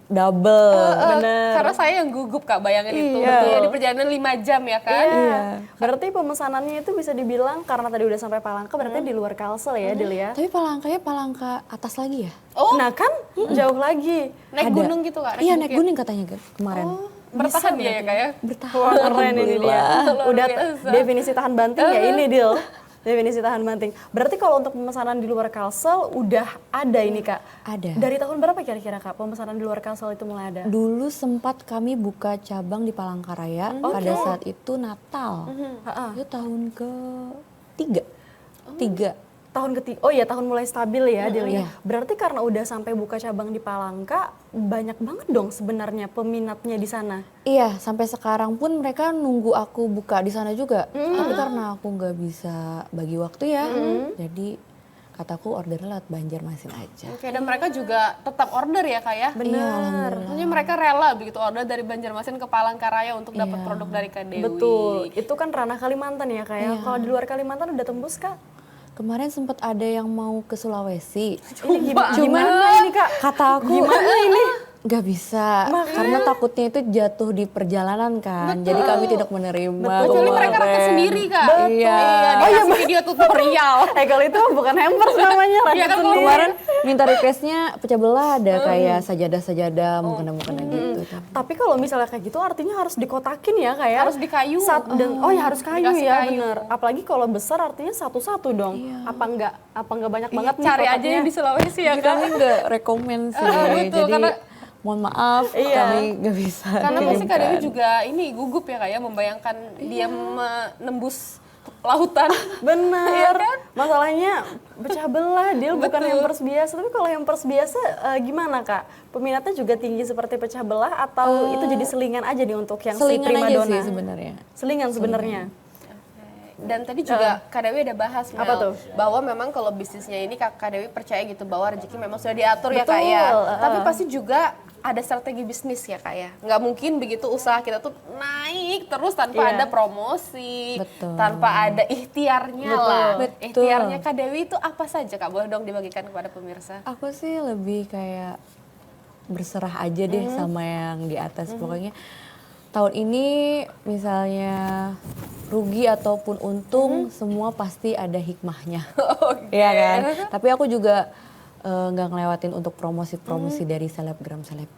double. Bener. Karena saya yang gugup Kak, bayangin itu. Iya. Betul, di perjalanan 5 jam ya kan? Iya. Berarti pemesanannya itu bisa dibilang karena tadi udah sampai Palangka berarti di luar Kalsel ya, Dil ya. Tapi Palangkanya Palangka atas lagi ya? Oh, Nah kan jauh lagi. naik Ada. gunung gitu Kak? Iya naik bukit? gunung katanya kemarin. Bertahan dia ya Kak ya? Bertahan. Wah keren ini dia. Luar Udah biasa. definisi tahan banting ya ini Dil. Definisi tahan banting. Berarti kalau untuk pemesanan di luar Kalsel udah ada ini Kak? Ada. Dari tahun berapa kira-kira Kak pemesanan di luar Kalsel itu mulai ada? Dulu sempat kami buka cabang di Palangkaraya pada saat itu Natal. Ha-ha. Itu tahun ke-3. Tiga. Tahun ketiga, oh iya tahun mulai stabil ya Dil ya. Iya. Berarti karena udah sampai buka cabang di Palangka, banyak banget dong sebenarnya peminatnya di sana. Iya, sampai sekarang pun mereka nunggu aku buka di sana juga. Tapi karena aku nggak bisa bagi waktu ya, jadi kataku ordernya lewat Banjarmasin aja. Oke, dan mereka juga tetap order ya Kak ya? Benar. Maksudnya mereka rela begitu order dari Banjarmasin ke Palangkaraya untuk dapat produk dari Kak Dewi. Betul, itu kan ranah Kalimantan ya Kak ya. Kalau di luar Kalimantan udah tembus Kak? Kemarin sempat ada yang mau ke Sulawesi. Ini gimana ini Kak? Kata aku, Gimana ini? nggak bisa, karena takutnya itu jatuh di perjalanan kan. Jadi kami tidak menerima. Kecuali mereka rakyat kemarin. sendiri Kak. Iya. Oh iya, video tutorial. Kalau itu bukan hampers namanya Iya rakyat kan, sendiri. Kemarin minta requestnya pecah belah, ada kayak sajadah-sajadah, mukena-mukena gitu. Tapi kalau misalnya kayak gitu artinya harus dikotakin ya kayak. Harus di kayu. Oh ya harus kayu Dikasih ya kayu. bener. Apalagi kalau besar artinya satu-satu dong. Apa enggak banyak Iya, banget nih cari aja kotaknya? yang di Sulawesi ya Jadi Kak. kami nggak rekomen sih. betul, Jadi karena- mohon maaf, Iya. kami nggak bisa. Karena pasti Kak Dewi kirimkan. juga ini gugup ya Kak ya, membayangkan dia menembus lautan. Bener. Iya kan? Masalahnya pecah belah, Dil bukan Betul. hampers biasa. Tapi kalau hampers biasa gimana Kak? Peminatnya juga tinggi seperti pecah belah atau itu jadi selingan aja nih untuk yang si Selingan aja primadona? sih sebenarnya. Selingan sebenarnya. Dan tadi juga Kak Dewi ada bahas Mel, Apa tuh? bahwa memang kalau bisnisnya ini Kak Dewi percaya gitu bahwa rezeki memang sudah diatur ya Kak Betul, ya. Tapi pasti juga ada strategi bisnis ya Kak ya. Nggak mungkin begitu usaha kita tuh naik terus tanpa Iya. ada promosi, Betul. tanpa ada ikhtiarnya lah. Betul. Ikhtiarnya Kak Dewi itu apa saja Kak? Boleh dong dibagikan kepada pemirsa. Aku sih lebih kayak berserah aja deh sama yang di atas. Pokoknya tahun ini misalnya rugi ataupun untung semua pasti ada hikmahnya. Iya kan? Tapi aku juga nggak ngelewatin untuk promosi-promosi dari selebgram gitu.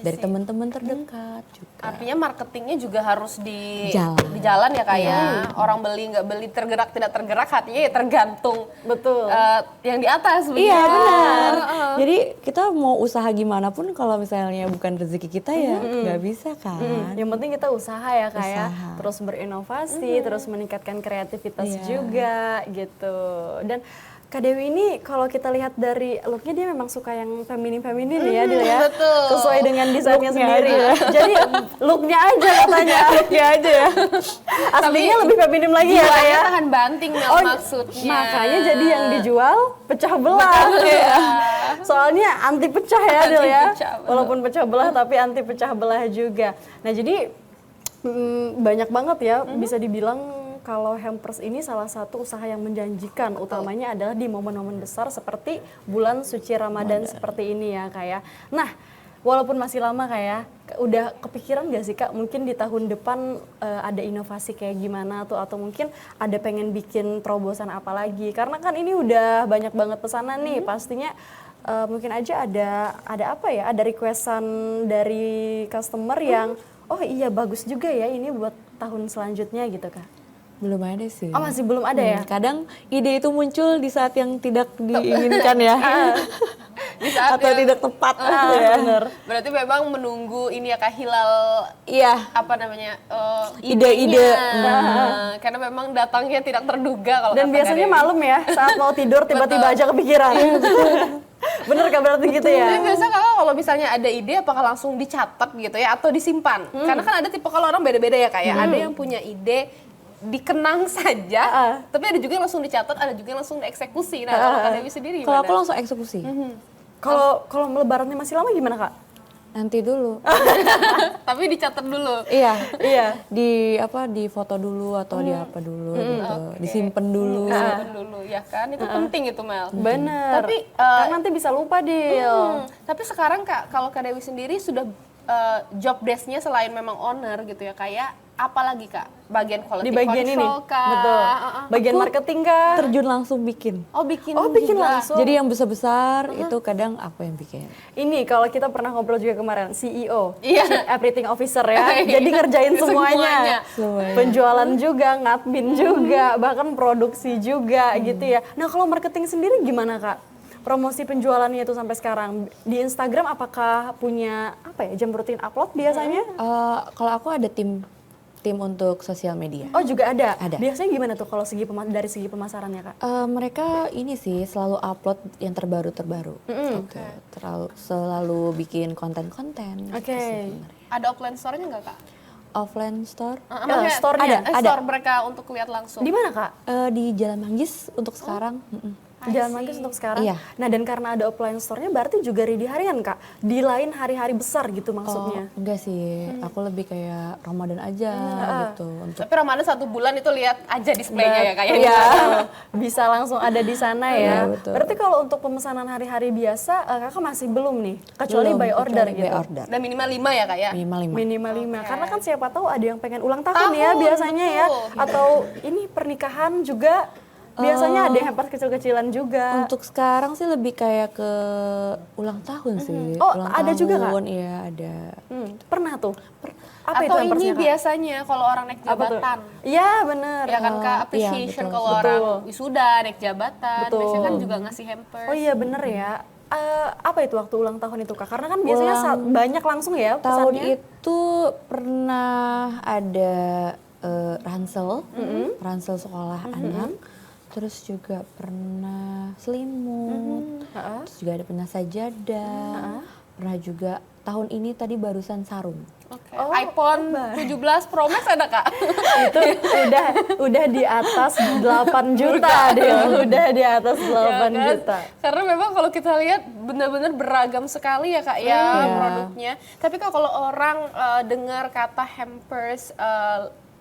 Dari teman-teman terdekat juga. Artinya marketingnya juga harus di Jalan. jalan ya Kak ya. Orang beli nggak beli, tergerak tidak tergerak, hatinya ya tergantung Betul. yang di atas. Iya begitu. benar. Jadi kita mau usaha gimana pun kalau misalnya bukan rezeki kita ya nggak bisa kan. Yang penting kita usaha ya Kak ya. Usaha. Terus berinovasi, terus meningkatkan kreativitas Iya. juga gitu. Dan Kak Dewi ini kalau kita lihat dari looknya dia memang suka yang feminin-feminin ya Dil ya. betul. Sesuai dengan desainnya Looknya sendiri. aja. Jadi looknya aja katanya. Looknya aja ya. Aslinya lebih feminim lagi ya Kak ya. Jiwanya tahan banting Mel, maksudnya. Makanya jadi yang dijual pecah belah. Soalnya anti pecah ya Dil ya. Anti pecah, betul. Walaupun pecah belah tapi anti pecah belah juga. Nah jadi banyak banget ya bisa dibilang kalau hampers ini salah satu usaha yang menjanjikan, utamanya adalah di momen-momen besar seperti bulan suci Ramadan seperti ini ya Kak ya. Nah, walaupun masih lama Kak ya, udah kepikiran gak sih Kak mungkin di tahun depan ada inovasi kayak gimana tuh, atau mungkin ada pengen bikin terobosan apa lagi? Karena kan ini udah banyak banget pesanan nih, pastinya mungkin aja ada apa ya? Ada requestan dari customer yang oh iya bagus juga ya ini buat tahun selanjutnya gitu Kak. Belum ada sih. Oh masih belum ada ya? Kadang ide itu muncul di saat yang tidak diinginkan ya. Di saat Atau yang- tidak tepat gitu ya. Bener. Berarti memang menunggu ini ya Kak Hilal Iya. apa namanya Ide-ide. idenya. Karena memang datangnya tidak terduga kalau Dan kata biasanya Kak Dewi. malam ya saat mau tidur tiba-tiba aja kepikiran. Bener Kak berarti gitu Tapi ya? biasa Kakak kalau misalnya ada ide apakah langsung dicatat gitu ya atau disimpan? Karena kan ada tipe kalau orang beda-beda ya Kak ya. Ada yang punya ide dikenang saja, tapi ada juga yang langsung dicatat, ada juga yang langsung dieksekusi. Nah, kalau Kak Dewi sendiri Kalau gimana? aku langsung eksekusi. Kalau lebarannya masih lama gimana Kak? Nanti dulu. Tapi dicatat dulu. Iya. Iya. Di foto dulu atau di apa dulu gitu. Disimpan dulu. Simpen dulu ya kan, itu penting itu Mel. Bener. Tapi, kan nanti bisa lupa Dil. Tapi sekarang Kak, kalau Kak Dewi sendiri sudah job desk-nya selain memang owner gitu ya, kayak apalagi Kak? Bagian quality Di bagian ini. control kah? Betul. Bagian marketing kah? Terjun langsung bikin. Oh bikin bikin juga. langsung. Jadi yang besar-besar itu kadang aku yang bikin. Ini kalau kita pernah ngobrol juga kemarin, CEO, Iya. Chief Everything Officer ya. Jadi ngerjain semuanya. Semuanya. Penjualan juga, ngadmin juga, bahkan produksi juga gitu ya. Nah kalau marketing sendiri gimana Kak? Promosi penjualannya itu sampai sekarang di Instagram apakah punya apa ya jam rutin upload biasanya? Kalau aku ada tim untuk sosial media. Oh juga ada. Ada. Biasanya gimana tuh kalau dari segi pemasarannya Kak? Mereka ini sih selalu upload yang terbaru-terbaru. Gitu. Selalu bikin konten-konten. Oke. gitu sih sebenarnya. Ada offline store-nya nggak Kak? Offline store Maksudnya, store-nya? Ada. Store mereka untuk lihat langsung. Di mana Kak? di Jalan Manggis untuk sekarang. Jalan Manggis untuk sekarang. Iya. Nah dan karena ada offline store-nya berarti juga ready harian Kak? Di lain hari-hari besar gitu maksudnya? Enggak sih, aku lebih kayak Ramadan aja gitu untuk Tapi Ramadan 1 bulan itu lihat aja displaynya ya kayak Iya, bisa langsung ada di sana ya. Iya, betul. Berarti kalau untuk pemesanan hari-hari biasa, Kakak masih belum nih, kecuali Belum, by order kecuali gitu. by order. Dan minimal 5 ya Kak ya? Minimal 5. Minimal 5, karena kan siapa tahu ada yang pengen ulang tahun ya biasanya ya. betul. Atau ini pernikahan juga, biasanya ada yang hampers kecil-kecilan juga. Untuk sekarang sih lebih kayak ke ulang tahun sih. Oh, ulang ada tahun, juga, Kak? Iya, ada. Pernah tuh? Apa itu Atau hampersnya ini Kak? biasanya kalau orang naik Apa tuh? jabatan. Iya bener. Ya kan Kak, Iya, appreciation betul. kalau orang wisuda, naik jabatan, Betul. biasanya kan juga ngasih hampers. Oh iya bener ya. Apa itu waktu ulang tahun itu Kak? Karena kan biasanya banyak langsung ya Tahun pesannya. itu pernah ada ransel, ransel sekolah anak. Terus juga pernah selimut. Terus juga ada pernah sajadah. Pernah juga tahun ini tadi barusan sarung. Oke. iPhone 17 Pro Max ada Kak? Itu udah di atas 8 juta deh. Udah di atas 8 Ya kan? juta. Karena memang kalau kita lihat benar-benar beragam sekali ya Kak ya produknya. Tapi Kak kalau orang dengar kata hampers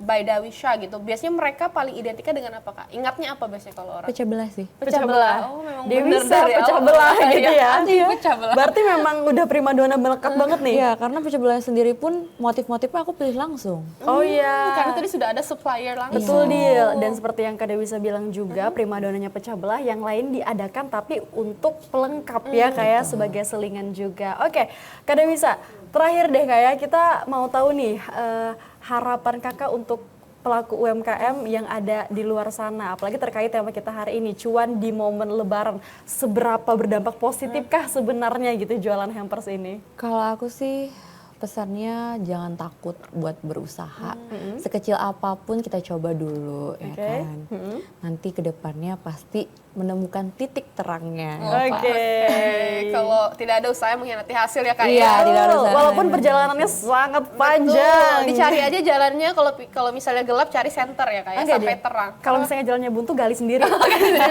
by Dawisha gitu, biasanya mereka paling identiknya dengan apa Kak? Ingatnya apa biasanya kalau orang? Pecah belah sih. Pecah belah. Oh, memang Dia bener bisa dari pecah awal. belah gitu Iya, ya. anti pecah belah. Berarti memang udah primadona melekat banget nih. Iya, karena pecah belah sendiri pun motif-motifnya aku pilih langsung. Oh iya. Karena tadi sudah ada supplier langsung. Betul Dil, dan seperti yang Kak Dewisa bilang juga primadonanya pecah belah, yang lain diadakan tapi untuk pelengkap ya kayak sebagai selingan juga. Oke, Kak Dewisa, terakhir deh kayak kita mau tahu nih harapan Kakak untuk pelaku UMKM yang ada di luar sana, apalagi terkait tema kita hari ini, cuan di momen Lebaran, seberapa berdampak positifkah sebenarnya gitu jualan hampers ini? Kalau aku sih pesannya jangan takut buat berusaha. Sekecil apapun kita coba dulu ya kan. Nanti kedepannya pasti menemukan titik terangnya. Oke. Kalau tidak ada usaha mengkhianati hasil ya Kak Iya, ya. tidak ada usaha. Walaupun perjalanannya sangat Betul. panjang. Dicari aja jalannya, kalau misalnya gelap cari center ya Kak ya, Enggak sampai deh. terang. Kalau misalnya jalannya buntu gali sendiri.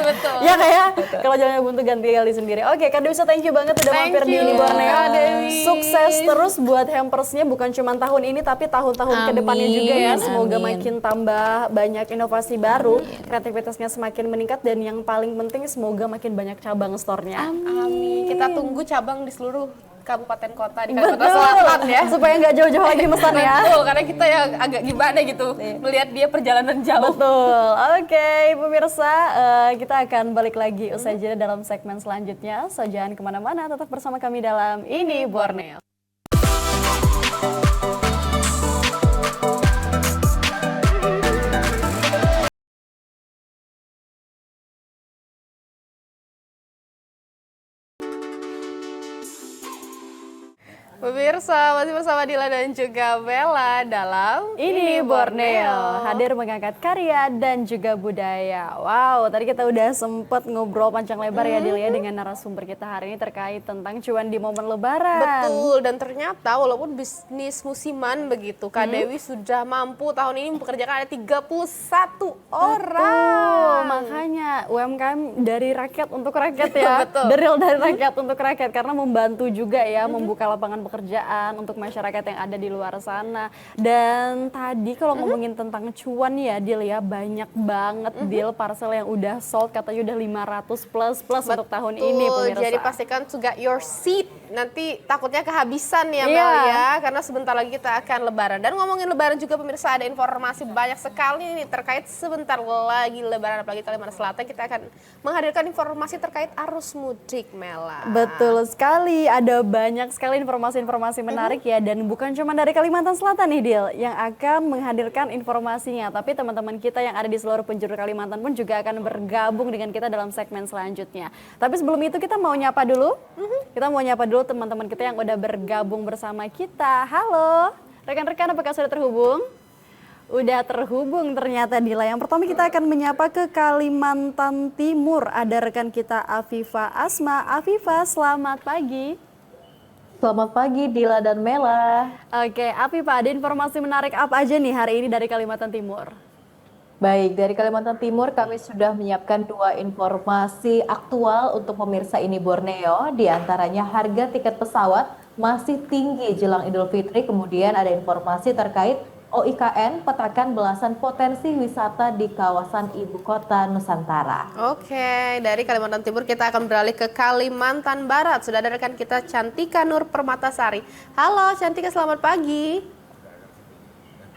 Betul. Ya kayak kalau jalannya buntu ganti gali sendiri. Oke, Kak Dewisa thank you banget udah Thank mampir di you, Ini Borneo. Kak Dewi. Sukses terus buat hampersnya bukan cuma tahun ini tapi tahun-tahun kedepannya juga ya. Amin, Semoga amin. makin tambah banyak inovasi baru, kreativitasnya semakin meningkat dan yang paling penting semoga makin banyak cabang store-nya. Amin. Kita tunggu cabang di seluruh kabupaten kota di Kalimantan Betul, Selatan ya. supaya nggak jauh-jauh lagi pesan ya. Betul, karena kita yang agak gimana gitu melihat dia perjalanan jauh. Betul. Oke, pemirsa, kita akan balik lagi usai jeda dalam segmen selanjutnya. So jangan kemana-mana, tetap bersama kami dalam Ini Borneo. Pemirsa, masih bersama Dila dan juga Bella dalam Ini Borneo, hadir mengangkat karya dan juga budaya. Wow, tadi kita udah sempet ngobrol panjang lebar ya Dil ya dengan narasumber kita hari ini terkait tentang cuan di momen lebaran. Betul, dan ternyata walaupun bisnis musiman begitu, Kak Dewi sudah mampu tahun ini mempekerjakan ada 31 orang. Makanya UMKM dari rakyat untuk rakyat ya. Betul. Deril dari rakyat untuk rakyat karena membantu juga ya membuka lapangan pekerjaan untuk masyarakat yang ada di luar sana. Dan tadi kalau ngomongin tentang cuan ya Dil ya, banyak banget Dil parcel yang udah sold, katanya udah 500 plus untuk tahun ini pemirsa. Jadi pastikan to get your seat. Nanti takutnya kehabisan ya Iya. Mel ya, karena sebentar lagi kita akan lebaran. Dan ngomongin lebaran juga pemirsa, ada informasi banyak sekali nih terkait sebentar lagi lebaran, apalagi Kalimantan Selatan. Kita akan menghadirkan informasi terkait arus mudik, Mela. Betul sekali, ada banyak sekali informasi-informasi menarik ya, dan bukan cuma dari Kalimantan Selatan nih Dil yang akan menghadirkan informasinya, tapi teman-teman kita yang ada di seluruh penjuru Kalimantan pun juga akan bergabung dengan kita dalam segmen selanjutnya. Tapi sebelum itu kita mau nyapa dulu, teman-teman kita yang udah bergabung bersama kita. Halo, rekan-rekan, apakah sudah terhubung? Udah terhubung ternyata Dila. Yang pertama kita akan menyapa ke Kalimantan Timur. Ada rekan kita Afifa Asma. Afifa, selamat pagi. Selamat pagi Dila dan Mela. Oke, Afifa, ada informasi menarik apa aja nih hari ini dari Kalimantan Timur? Baik, dari Kalimantan Timur kami sudah menyiapkan 2 informasi aktual untuk pemirsa Ini Borneo. Di antaranya harga tiket pesawat masih tinggi jelang Idul Fitri. Kemudian ada informasi terkait OIKN petakan belasan potensi wisata di kawasan ibu kota Nusantara. Oke, dari Kalimantan Timur kita akan beralih ke Kalimantan Barat. Sudah ada rekan kita Cantika Nur Permatasari. Halo Cantika, selamat pagi.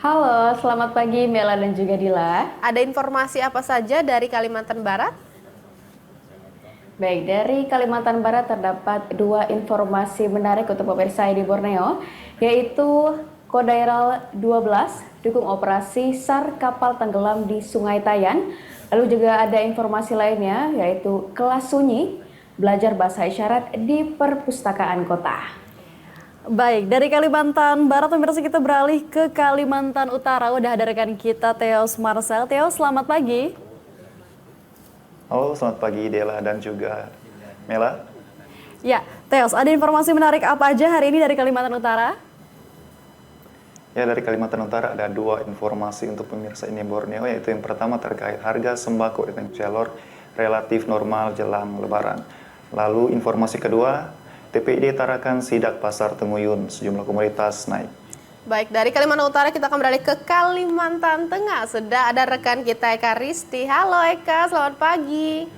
Halo, selamat pagi Mela dan juga Dila. Ada informasi apa saja dari Kalimantan Barat? Baik, dari Kalimantan Barat terdapat 2 informasi menarik untuk pemirsa di Borneo, yaitu Kodaeral 12 dukung operasi SAR kapal tenggelam di Sungai Tayan. Lalu juga ada informasi lainnya, yaitu kelas sunyi belajar bahasa isyarat di perpustakaan kota. Baik, dari Kalimantan Barat pemirsa kita beralih ke Kalimantan Utara. Udah ada rekan kita Theos Marcel. Theos, selamat pagi. Halo, selamat pagi Dela dan juga Mela. Ya, Theos, ada informasi menarik apa aja hari ini dari Kalimantan Utara? Ya, dari Kalimantan Utara ada 2 informasi untuk pemirsa Ini Borneo, yaitu yang pertama terkait harga sembako di jalur relatif normal jelang Lebaran. Lalu informasi kedua, TPID Tarakan sidak pasar Temuyun, sejumlah komoditas naik. Baik, dari Kalimantan Utara kita akan beralih ke Kalimantan Tengah. Sudah ada rekan kita Eka Risti. Halo Eka, selamat pagi.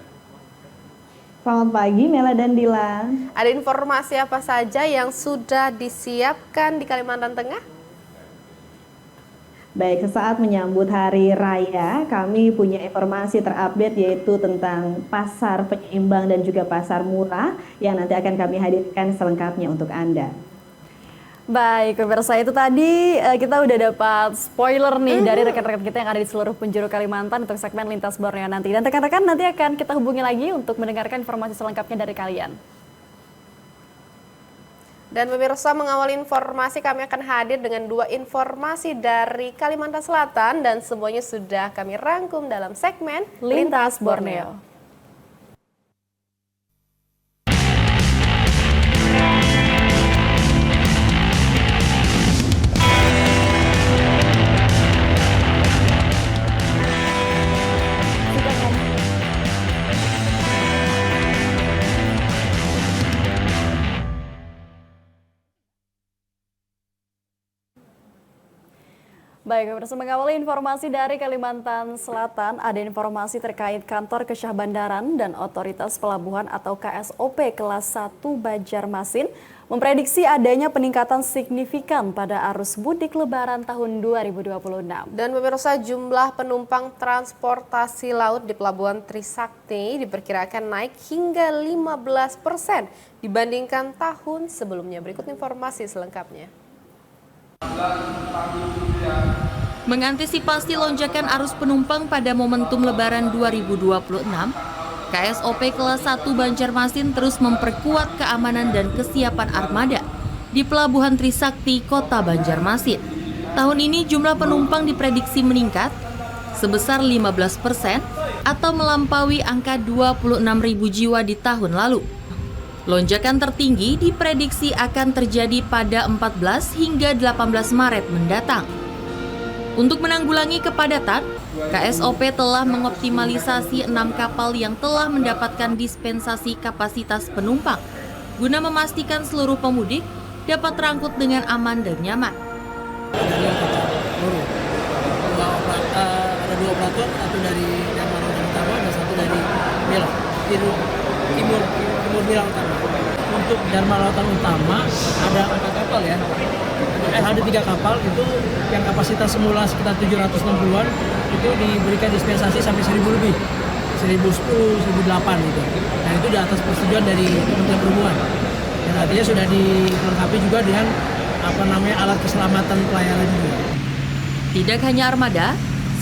Selamat pagi Mela dan Dila. Ada informasi apa saja yang sudah disiapkan di Kalimantan Tengah? Baik, sesaat menyambut Hari Raya, kami punya informasi terupdate yaitu tentang pasar penyeimbang dan juga pasar murah yang nanti akan kami hadirkan selengkapnya untuk Anda. Baik, pemirsa, itu tadi kita udah dapat spoiler nih dari rekan-rekan kita yang ada di seluruh penjuru Kalimantan untuk segmen Lintas Borneo nanti. Dan rekan-rekan nanti akan kita hubungi lagi untuk mendengarkan informasi selengkapnya dari kalian. Dan pemirsa, mengawal informasi kami akan hadir dengan 2 informasi dari Kalimantan Selatan dan semuanya sudah kami rangkum dalam segmen Lintas Borneo. Baik, pemirsa, mengawali informasi dari Kalimantan Selatan, ada informasi terkait Kantor Kesyah Bandaran dan Otoritas Pelabuhan atau KSOP kelas 1 Banjarmasin memprediksi adanya peningkatan signifikan pada arus mudik Lebaran tahun 2026. Dan pemirsa, jumlah penumpang transportasi laut di Pelabuhan Trisakti diperkirakan naik hingga 15% dibandingkan tahun sebelumnya. Berikut informasi selengkapnya. Mengantisipasi lonjakan arus penumpang pada momentum Lebaran 2026, KSOP kelas 1 Banjarmasin terus memperkuat keamanan dan kesiapan armada di Pelabuhan Trisakti, Kota Banjarmasin. Tahun ini jumlah penumpang diprediksi meningkat sebesar 15% atau melampaui angka 26.000 jiwa di tahun lalu. Lonjakan tertinggi diprediksi akan terjadi pada 14 hingga 18 Maret mendatang. Untuk menanggulangi kepadatan, KSOP telah mengoptimalisasi 6 kapal yang telah mendapatkan dispensasi kapasitas penumpang guna memastikan seluruh pemudik dapat terangkut dengan aman dan nyaman. Ada 2 operator, satu dari Dharma Lautan Utama dan satu dari Timur Milang Utama. Untuk Dharma Lautan Utama ada 4 kapal ya. Ada 3 kapal itu yang kapasitas semula sekitar 760-an itu diberikan dispensasi sampai 1.000 lebih, 1.010, 1.008 gitu. Nah itu di atas persetujuan dari Kementerian Perhubungan. Dan artinya sudah dilengkapi juga dengan alat keselamatan pelayaran juga. Tidak hanya armada,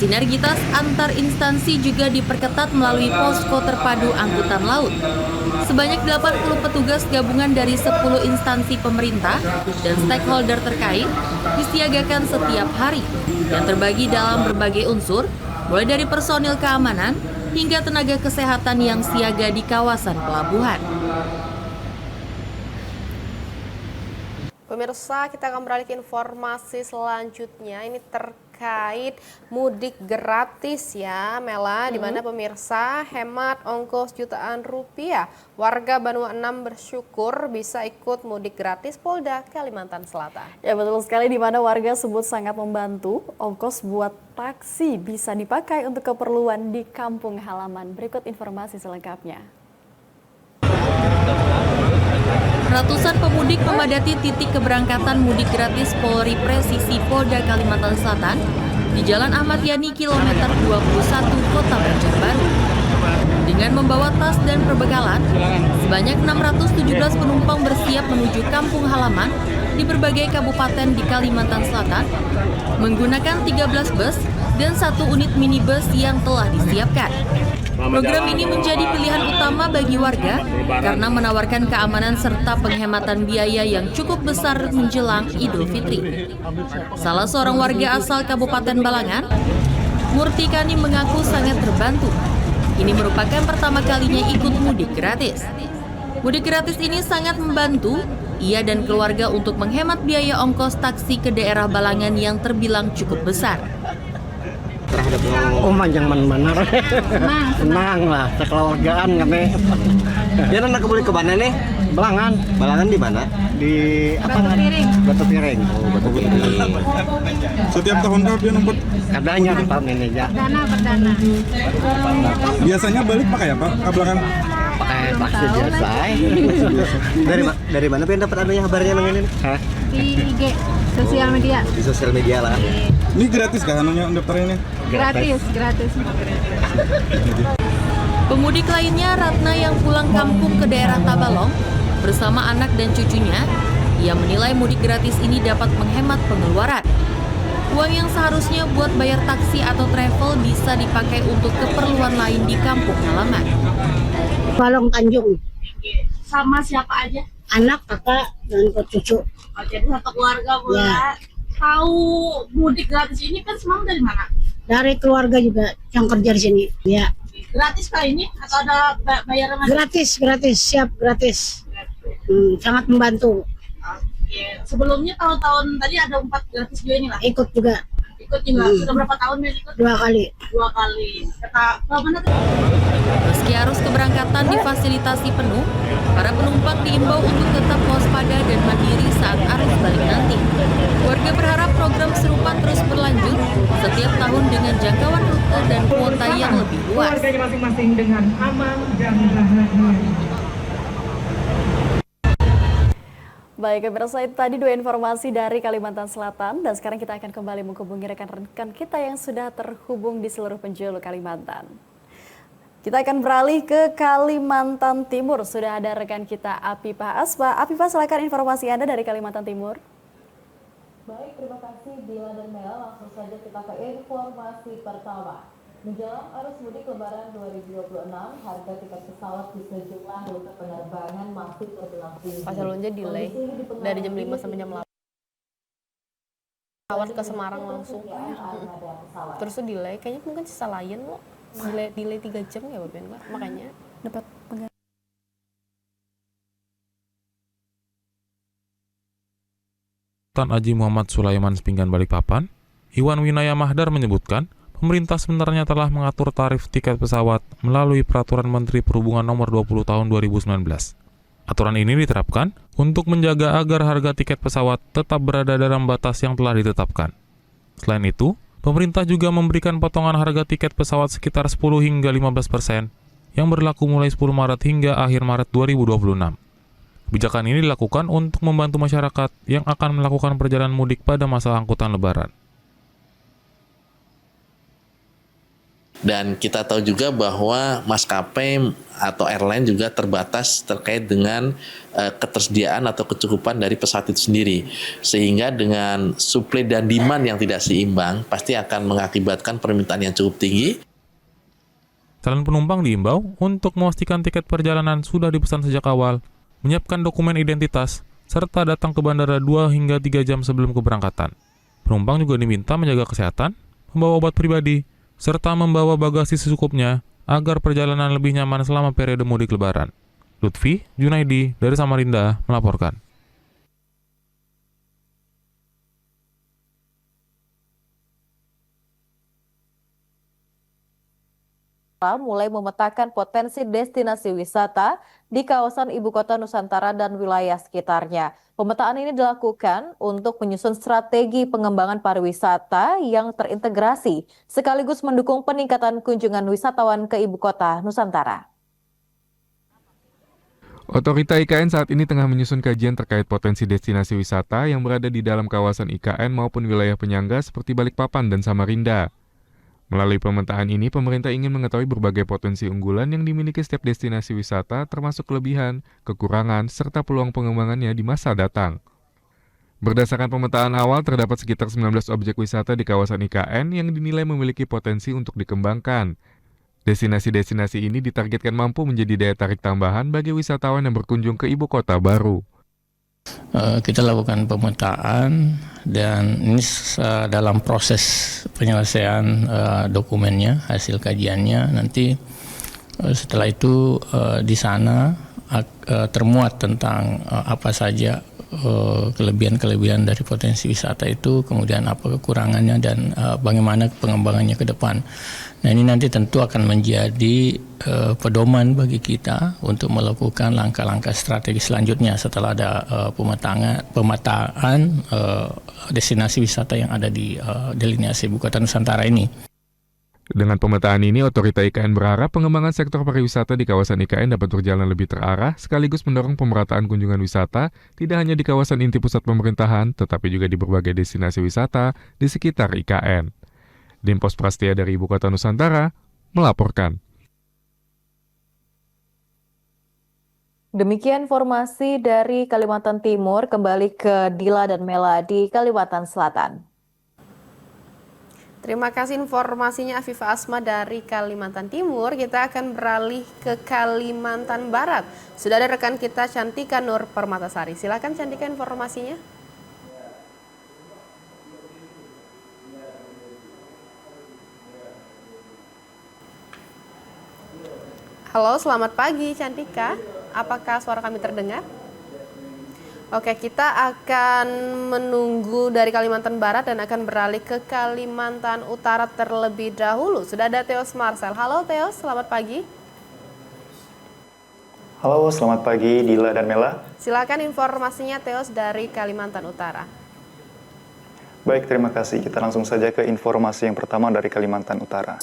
sinergitas antar instansi juga diperketat melalui posko terpadu angkutan laut. Sebanyak 80 petugas gabungan dari 10 instansi pemerintah dan stakeholder terkait disiagakan setiap hari yang terbagi dalam berbagai unsur, mulai dari personil keamanan hingga tenaga kesehatan yang siaga di kawasan pelabuhan. Pemirsa, kita akan beralih ke informasi selanjutnya. Ini terkait mudik gratis ya, Mela, di mana pemirsa hemat ongkos jutaan rupiah. Warga Banua 6 bersyukur bisa ikut mudik gratis Polda Kalimantan Selatan. Ya betul sekali, di mana warga sebut sangat membantu. Ongkos buat taksi bisa dipakai untuk keperluan di kampung halaman. Berikut informasi selengkapnya. Ratusan pemudik memadati titik keberangkatan mudik gratis Polri Presisi Polda Kalimantan Selatan di Jalan Ahmad Yani kilometer 21 Kota Banjarbaru. Dengan membawa tas dan perbekalan, sebanyak 617 penumpang bersiap menuju kampung halaman di berbagai kabupaten di Kalimantan Selatan menggunakan 13 bus dan 1 unit minibus yang telah disiapkan. Program ini menjadi pilihan utama bagi warga karena menawarkan keamanan serta penghematan biaya yang cukup besar menjelang Idul Fitri. Salah seorang warga asal Kabupaten Balangan, Murtikani, mengaku sangat terbantu. Ini merupakan pertama kalinya ikut mudik gratis. Mudik gratis ini sangat membantu ia dan keluarga untuk menghemat biaya ongkos taksi ke daerah Balangan yang terbilang cukup besar. Oh, manjang benar. Senang lah, sekeluargaan kami. Ya, anak boleh ke mana nih? Balangan. Balangan di mana? Di apa? Batu Piring. Oh, Batu Piring. Setiap tahun kau dia numpuk? Adanya di tahun ini ya. Perdana. Biasanya balik pakai apa? Belakang? Pakai taksi biasa. Dari mana pengen dapat adanya kabarnya nang ini? Hah? Di IG, sosial media. Di sosial media lah. Ini gratis kan anunya daftarnya? Gratis. Pemudik lainnya, Ratna, yang pulang kampung ke daerah Tabalong bersama anak dan cucunya, ia menilai mudik gratis ini dapat menghemat pengeluaran. Uang yang seharusnya buat bayar taksi atau travel bisa dipakai untuk keperluan lain di kampung halaman. Balong Tanjung. Sama siapa aja? Anak, kakak, dan cucu. Oh, jadi satu keluarga pula. Ya. Tahu mudik gratis ini kan semua dari mana? Dari keluarga juga yang kerja di sini. Ya. Gratis kah ini atau ada bayaran? Gratis, siap gratis. Sangat membantu. Oke. Sebelumnya tahun-tahun tadi ada 4 gratis juga ini lah. Ikut juga. Sudah berapa tahun ya ikut? 2 kali. Kata mana tuh? Meski arus keberangkatan difasilitasi penuh, para penumpang diimbau untuk tetap waspada dan mandiri saat arus balik nanti. Warga berharap program serupa terus berlanjut setiap tahun dengan jangkauan rute dan kuota yang lebih luas. Keluarganya masing-masing dengan aman dan bahagia. Baik, pemirsa, itu tadi 2 informasi dari Kalimantan Selatan dan sekarang kita akan kembali menghubungi rekan-rekan kita yang sudah terhubung di seluruh penjuru Kalimantan. Kita akan beralih ke Kalimantan Timur. Sudah ada rekan kita Afifah Asma. Afifah, silakan informasi Anda dari Kalimantan Timur. Baik, terima kasih Dila dan Mela. Langsung saja kita ke informasi pertama. Menjelang arus mudik Lebaran 2026, harga tiket pesawat di sejumlah rute penerbangan masih terbilang tinggi. Pasalonnya delay dari jam 5 sampai jam 8. Pesawat ke Semarang langsung. Terus tuh delay, kayaknya mungkin sisa Lion loh. Delay 3 jam ya Bapak Mbak, makanya dapat Tan Haji Muhammad Sulaiman Sepinggan Balikpapan, Iwan Winaya Mahdar menyebutkan, pemerintah sebenarnya telah mengatur tarif tiket pesawat melalui Peraturan Menteri Perhubungan Nomor 20 Tahun 2019. Aturan ini diterapkan untuk menjaga agar harga tiket pesawat tetap berada dalam batas yang telah ditetapkan. Selain itu, pemerintah juga memberikan potongan harga tiket pesawat sekitar 10 hingga 15% yang berlaku mulai 10 Maret hingga akhir Maret 2026. Kebijakan ini dilakukan untuk membantu masyarakat yang akan melakukan perjalanan mudik pada masa angkutan Lebaran. Dan kita tahu juga bahwa maskapai atau airline juga terbatas terkait dengan ketersediaan atau kecukupan dari pesawat itu sendiri. Sehingga dengan supply dan demand yang tidak seimbang, pasti akan mengakibatkan permintaan yang cukup tinggi. Calon penumpang diimbau untuk memastikan tiket perjalanan sudah dipesan sejak awal, menyiapkan dokumen identitas, serta datang ke bandara 2 hingga 3 jam sebelum keberangkatan. Penumpang juga diminta menjaga kesehatan, membawa obat pribadi, serta membawa bagasi secukupnya agar perjalanan lebih nyaman selama periode mudik Lebaran. Lutfi Junaidi dari Samarinda melaporkan. Mulai memetakan potensi destinasi wisata di kawasan Ibu Kota Nusantara dan wilayah sekitarnya. Pemetaan ini dilakukan untuk menyusun strategi pengembangan pariwisata yang terintegrasi, sekaligus mendukung peningkatan kunjungan wisatawan ke Ibu Kota Nusantara. Otorita IKN saat ini tengah menyusun kajian terkait potensi destinasi wisata yang berada di dalam kawasan IKN maupun wilayah penyangga seperti Balikpapan dan Samarinda. Melalui pemetaan ini, pemerintah ingin mengetahui berbagai potensi unggulan yang dimiliki setiap destinasi wisata, termasuk kelebihan, kekurangan, serta peluang pengembangannya di masa datang. Berdasarkan pemetaan awal, terdapat sekitar 19 objek wisata di kawasan IKN yang dinilai memiliki potensi untuk dikembangkan. Destinasi-destinasi ini ditargetkan mampu menjadi daya tarik tambahan bagi wisatawan yang berkunjung ke ibu kota baru. Kita lakukan pemetaan dan ini dalam proses penyelesaian dokumennya, hasil kajiannya. Nanti setelah itu di sana termuat tentang apa saja kelebihan-kelebihan dari potensi wisata itu, kemudian apa kekurangannya dan bagaimana pengembangannya ke depan. Nah, ini nanti tentu akan menjadi pedoman bagi kita untuk melakukan langkah-langkah strategi selanjutnya setelah ada pemetaan destinasi wisata yang ada di delineasi Ibu Kota Nusantara ini. Dengan pemetaan ini, Otorita IKN berharap pengembangan sektor pariwisata di kawasan IKN dapat berjalan lebih terarah, sekaligus mendorong pemerataan kunjungan wisata tidak hanya di kawasan inti pusat pemerintahan, tetapi juga di berbagai destinasi wisata di sekitar IKN. Dimpos Prastia dari Ibu Kota Nusantara melaporkan. Demikian informasi dari Kalimantan Timur, kembali ke Dila dan Mela di Kalimantan Selatan. Terima kasih informasinya Afifah Asma dari Kalimantan Timur. Kita akan beralih ke Kalimantan Barat. Sudah ada rekan kita Cantika Nur Permatasari. Silakan Cantika informasinya. Halo, selamat pagi Cantika. Apakah suara kami terdengar? Oke, kita akan menunggu dari Kalimantan Barat dan akan beralih ke Kalimantan Utara terlebih dahulu. Sudah ada Theos Marcel. Halo Theos, selamat pagi. Halo, selamat pagi Dila dan Mela. Silakan informasinya Theos dari Kalimantan Utara. Baik, terima kasih. Kita langsung saja ke informasi yang pertama dari Kalimantan Utara.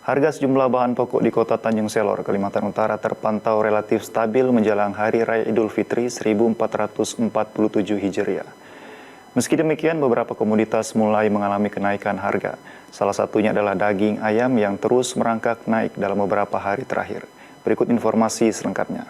Harga sejumlah bahan pokok di Kota Tanjung Selor, Kalimantan Utara terpantau relatif stabil menjelang Hari Raya Idul Fitri 1447 Hijriah. Meski demikian, beberapa komoditas mulai mengalami kenaikan harga. Salah satunya adalah daging ayam yang terus merangkak naik dalam beberapa hari terakhir. Berikut informasi selengkapnya.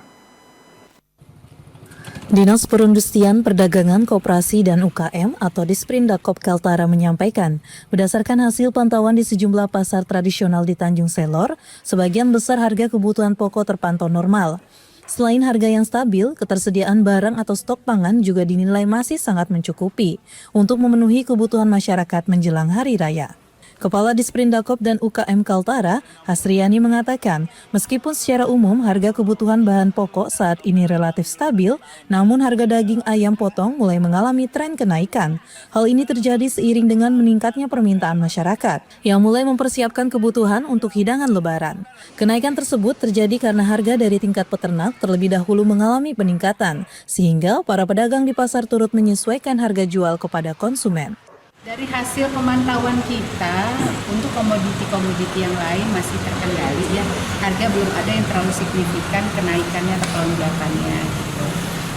Dinas Perindustrian, Perdagangan, Koperasi, dan UKM atau Disperindak Kaltara menyampaikan, berdasarkan hasil pantauan di sejumlah pasar tradisional di Tanjung Selor, sebagian besar harga kebutuhan pokok terpantau normal. Selain harga yang stabil, ketersediaan barang atau stok pangan juga dinilai masih sangat mencukupi untuk memenuhi kebutuhan masyarakat menjelang Hari Raya. Kepala Disperindakop dan UKM Kaltara, Hasriani mengatakan, meskipun secara umum harga kebutuhan bahan pokok saat ini relatif stabil, namun harga daging ayam potong mulai mengalami tren kenaikan. Hal ini terjadi seiring dengan meningkatnya permintaan masyarakat yang mulai mempersiapkan kebutuhan untuk hidangan Lebaran. Kenaikan tersebut terjadi karena harga dari tingkat peternak terlebih dahulu mengalami peningkatan, sehingga para pedagang di pasar turut menyesuaikan harga jual kepada konsumen. Dari hasil pemantauan kita, untuk komoditi-komoditi yang lain masih terkendali ya. Harga belum ada yang terlalu signifikan kenaikannya atau lonjakannya gitu.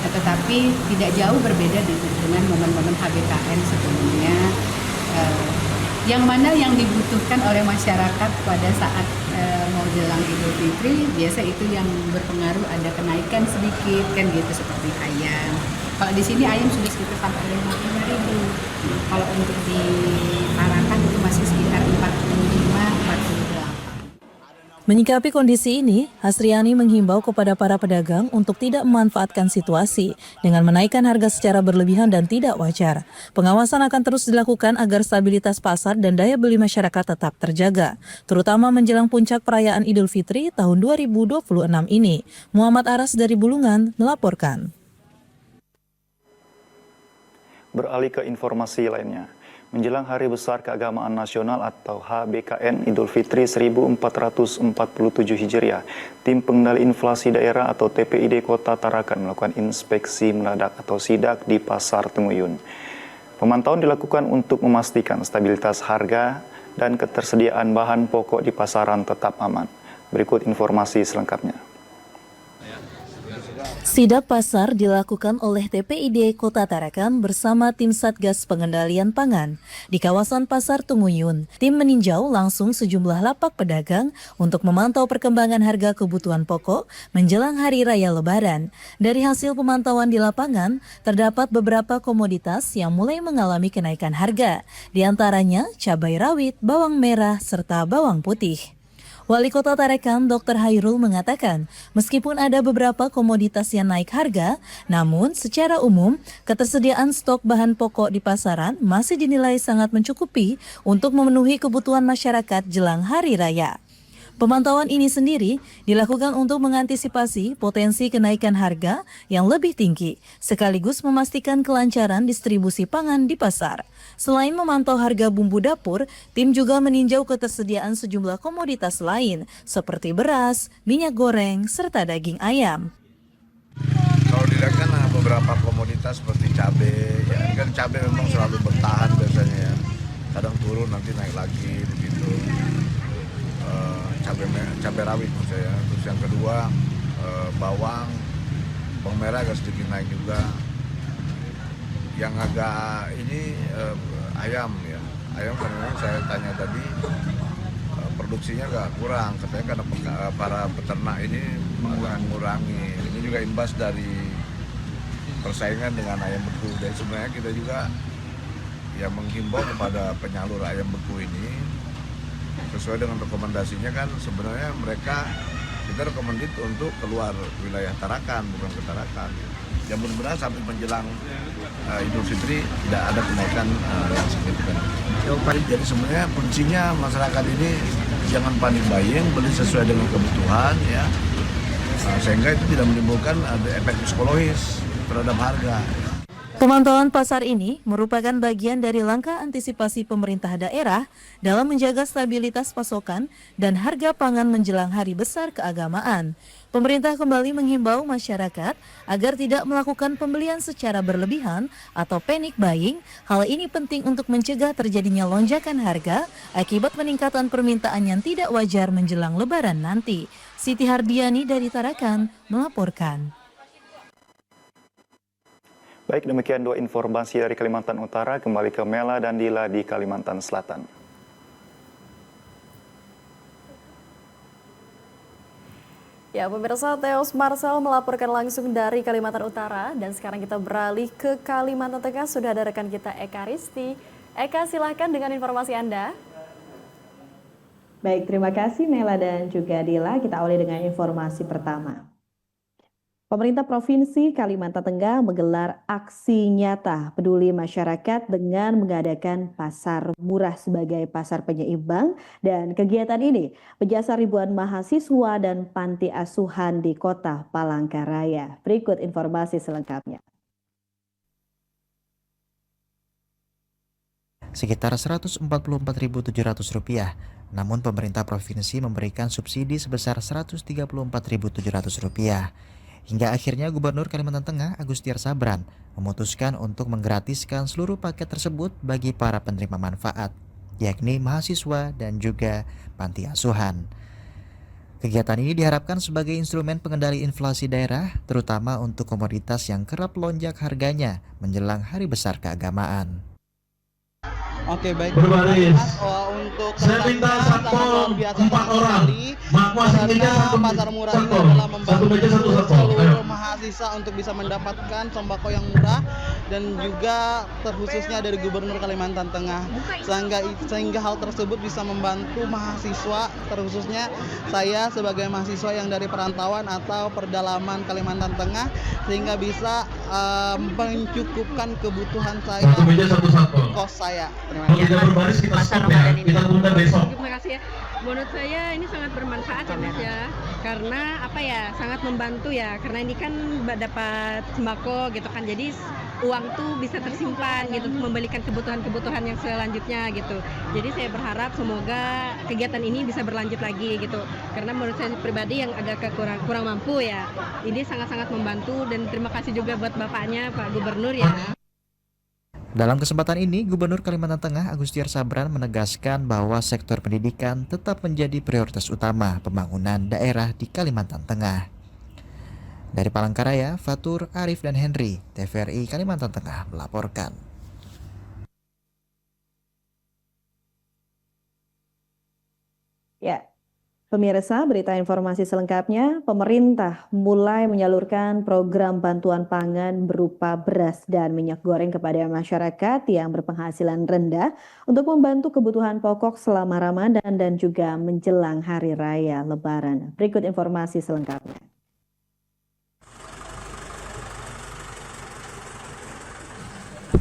Tetapi tidak jauh berbeda dengan momen-momen HBKN sebelumnya. Yang mana yang dibutuhkan oleh masyarakat pada saat mau jelang Idul Fitri, biasa itu yang berpengaruh ada kenaikan sedikit kan gitu, seperti ayam. Kalau di sini ayam sudah sekitar sampai 55.000. Kalau untuk di Tarakan itu masih sekitar 45-48. Menyikapi kondisi ini, Hasriani menghimbau kepada para pedagang untuk tidak memanfaatkan situasi dengan menaikkan harga secara berlebihan dan tidak wajar. Pengawasan akan terus dilakukan agar stabilitas pasar dan daya beli masyarakat tetap terjaga, terutama menjelang puncak perayaan Idul Fitri tahun 2026 ini. Muhammad Aras dari Bulungan melaporkan. Beralih ke informasi lainnya. Menjelang Hari Besar Keagamaan Nasional atau HBKN Idul Fitri 1447 Hijriah, Tim Pengendali Inflasi Daerah atau TPID Kota Tarakan melakukan inspeksi mendadak atau sidak di Pasar Tenguyun. Pemantauan dilakukan untuk memastikan stabilitas harga dan ketersediaan bahan pokok di pasaran tetap aman. Berikut informasi selengkapnya. Sidak pasar dilakukan oleh TPID Kota Tarakan bersama tim Satgas Pengendalian Pangan. Di kawasan Pasar Tenguyun, tim meninjau langsung sejumlah lapak pedagang untuk memantau perkembangan harga kebutuhan pokok menjelang Hari Raya Lebaran. Dari hasil pemantauan di lapangan, terdapat beberapa komoditas yang mulai mengalami kenaikan harga, di antaranya cabai rawit, bawang merah, serta bawang putih. Wali Kota Tarakan, Dr. Hairul mengatakan, meskipun ada beberapa komoditas yang naik harga, namun secara umum ketersediaan stok bahan pokok di pasaran masih dinilai sangat mencukupi untuk memenuhi kebutuhan masyarakat jelang Hari Raya. Pemantauan ini sendiri dilakukan untuk mengantisipasi potensi kenaikan harga yang lebih tinggi, sekaligus memastikan kelancaran distribusi pangan di pasar. Selain memantau harga bumbu dapur, tim juga meninjau ketersediaan sejumlah komoditas lain, seperti beras, minyak goreng, serta daging ayam. Kalau dilihat kan beberapa komoditas seperti cabai, ya kan cabai memang selalu bertahan biasanya ya. Kadang turun nanti naik lagi begitu. Cabai rawit maksudnya. Terus yang kedua bawang merah agak sedikit naik juga. Yang agak ini ayam ya. Ayam kan memang saya tanya tadi produksinya agak kurang, katanya karena para peternak ini mengurangi. Ini juga imbas dari persaingan dengan ayam beku. Dan sebenarnya kita juga ya menghimbau kepada penyalur ayam beku ini, sesuai dengan rekomendasinya kan sebenarnya mereka kita rekomendit untuk keluar wilayah Tarakan, bukan ke Tarakan. Ya mudah-mudahan sampai menjelang Idul Fitri tidak ada kenaikan yang signifikan. Jadi sebenarnya kuncinya masyarakat ini jangan panik buying, beli sesuai dengan kebutuhan ya, sehingga itu tidak menimbulkan ada efek psikologis terhadap harga. Pemantauan pasar ini merupakan bagian dari langkah antisipasi pemerintah daerah dalam menjaga stabilitas pasokan dan harga pangan menjelang hari besar keagamaan. Pemerintah kembali menghimbau masyarakat agar tidak melakukan pembelian secara berlebihan atau panic buying. Hal ini penting untuk mencegah terjadinya lonjakan harga akibat peningkatan permintaan yang tidak wajar menjelang Lebaran nanti. Siti Hardiani dari Tarakan melaporkan. Baik, demikian 2 informasi dari Kalimantan Utara. Kembali ke Mela dan Dila di Kalimantan Selatan. Ya, pemirsa, Theos Marcel melaporkan langsung dari Kalimantan Utara. Dan sekarang kita beralih ke Kalimantan Tengah. Sudah ada rekan kita Eka Risti. Eka, silahkan dengan informasi Anda. Baik, terima kasih Nela dan juga Dila. Kita awali dengan informasi pertama. Pemerintah Provinsi Kalimantan Tengah menggelar aksi nyata peduli masyarakat dengan mengadakan pasar murah sebagai pasar penyeimbang, dan kegiatan ini menjasar ribuan mahasiswa dan panti asuhan di Kota Palangkaraya. Berikut informasi selengkapnya. Sekitar Rp144.700, namun pemerintah provinsi memberikan subsidi sebesar Rp134.700. Hingga akhirnya Gubernur Kalimantan Tengah Agustiar Sabran memutuskan untuk menggratiskan seluruh paket tersebut bagi para penerima manfaat, yakni mahasiswa dan juga panti asuhan. Kegiatan ini diharapkan sebagai instrumen pengendali inflasi daerah, terutama untuk komoditas yang kerap lonjak harganya menjelang hari besar keagamaan. Oke, baik. Berbaris. Untuk saya minta satpol 4 orang. Karena pasar murah ini adalah membantu seluruh mahasiswa untuk bisa mendapatkan sembako yang murah, dan juga terkhususnya dari Gubernur Kalimantan Tengah, sehingga hal tersebut bisa membantu mahasiswa, terkhususnya saya sebagai mahasiswa yang dari perantauan atau pedalaman Kalimantan Tengah, sehingga bisa mencukupkan kebutuhan saya, kos saya. Kalau tidak berbaris kita stop ya, kita tunda besok. Terima kasih ya. Menurut saya ini sangat bermanfaat ya Mas ya, karena apa ya, sangat membantu ya, karena ini kan dapat sembako gitu kan, jadi uang tuh bisa tersimpan gitu, membelikan kebutuhan-kebutuhan yang selanjutnya gitu. Jadi saya berharap semoga kegiatan ini bisa berlanjut lagi gitu, karena menurut saya pribadi yang agak kurang mampu ya, ini sangat-sangat membantu, dan terima kasih juga buat Bapaknya Pak Gubernur ya. Dalam kesempatan ini, Gubernur Kalimantan Tengah Agustiar Sabran menegaskan bahwa sektor pendidikan tetap menjadi prioritas utama pembangunan daerah di Kalimantan Tengah. Dari Palangkaraya, Fatur, Arif, dan Henry, TVRI Kalimantan Tengah melaporkan. Ya, pemirsa, berita informasi selengkapnya, pemerintah mulai menyalurkan program bantuan pangan berupa beras dan minyak goreng kepada masyarakat yang berpenghasilan rendah untuk membantu kebutuhan pokok selama Ramadan dan juga menjelang Hari Raya Lebaran. Berikut informasi selengkapnya.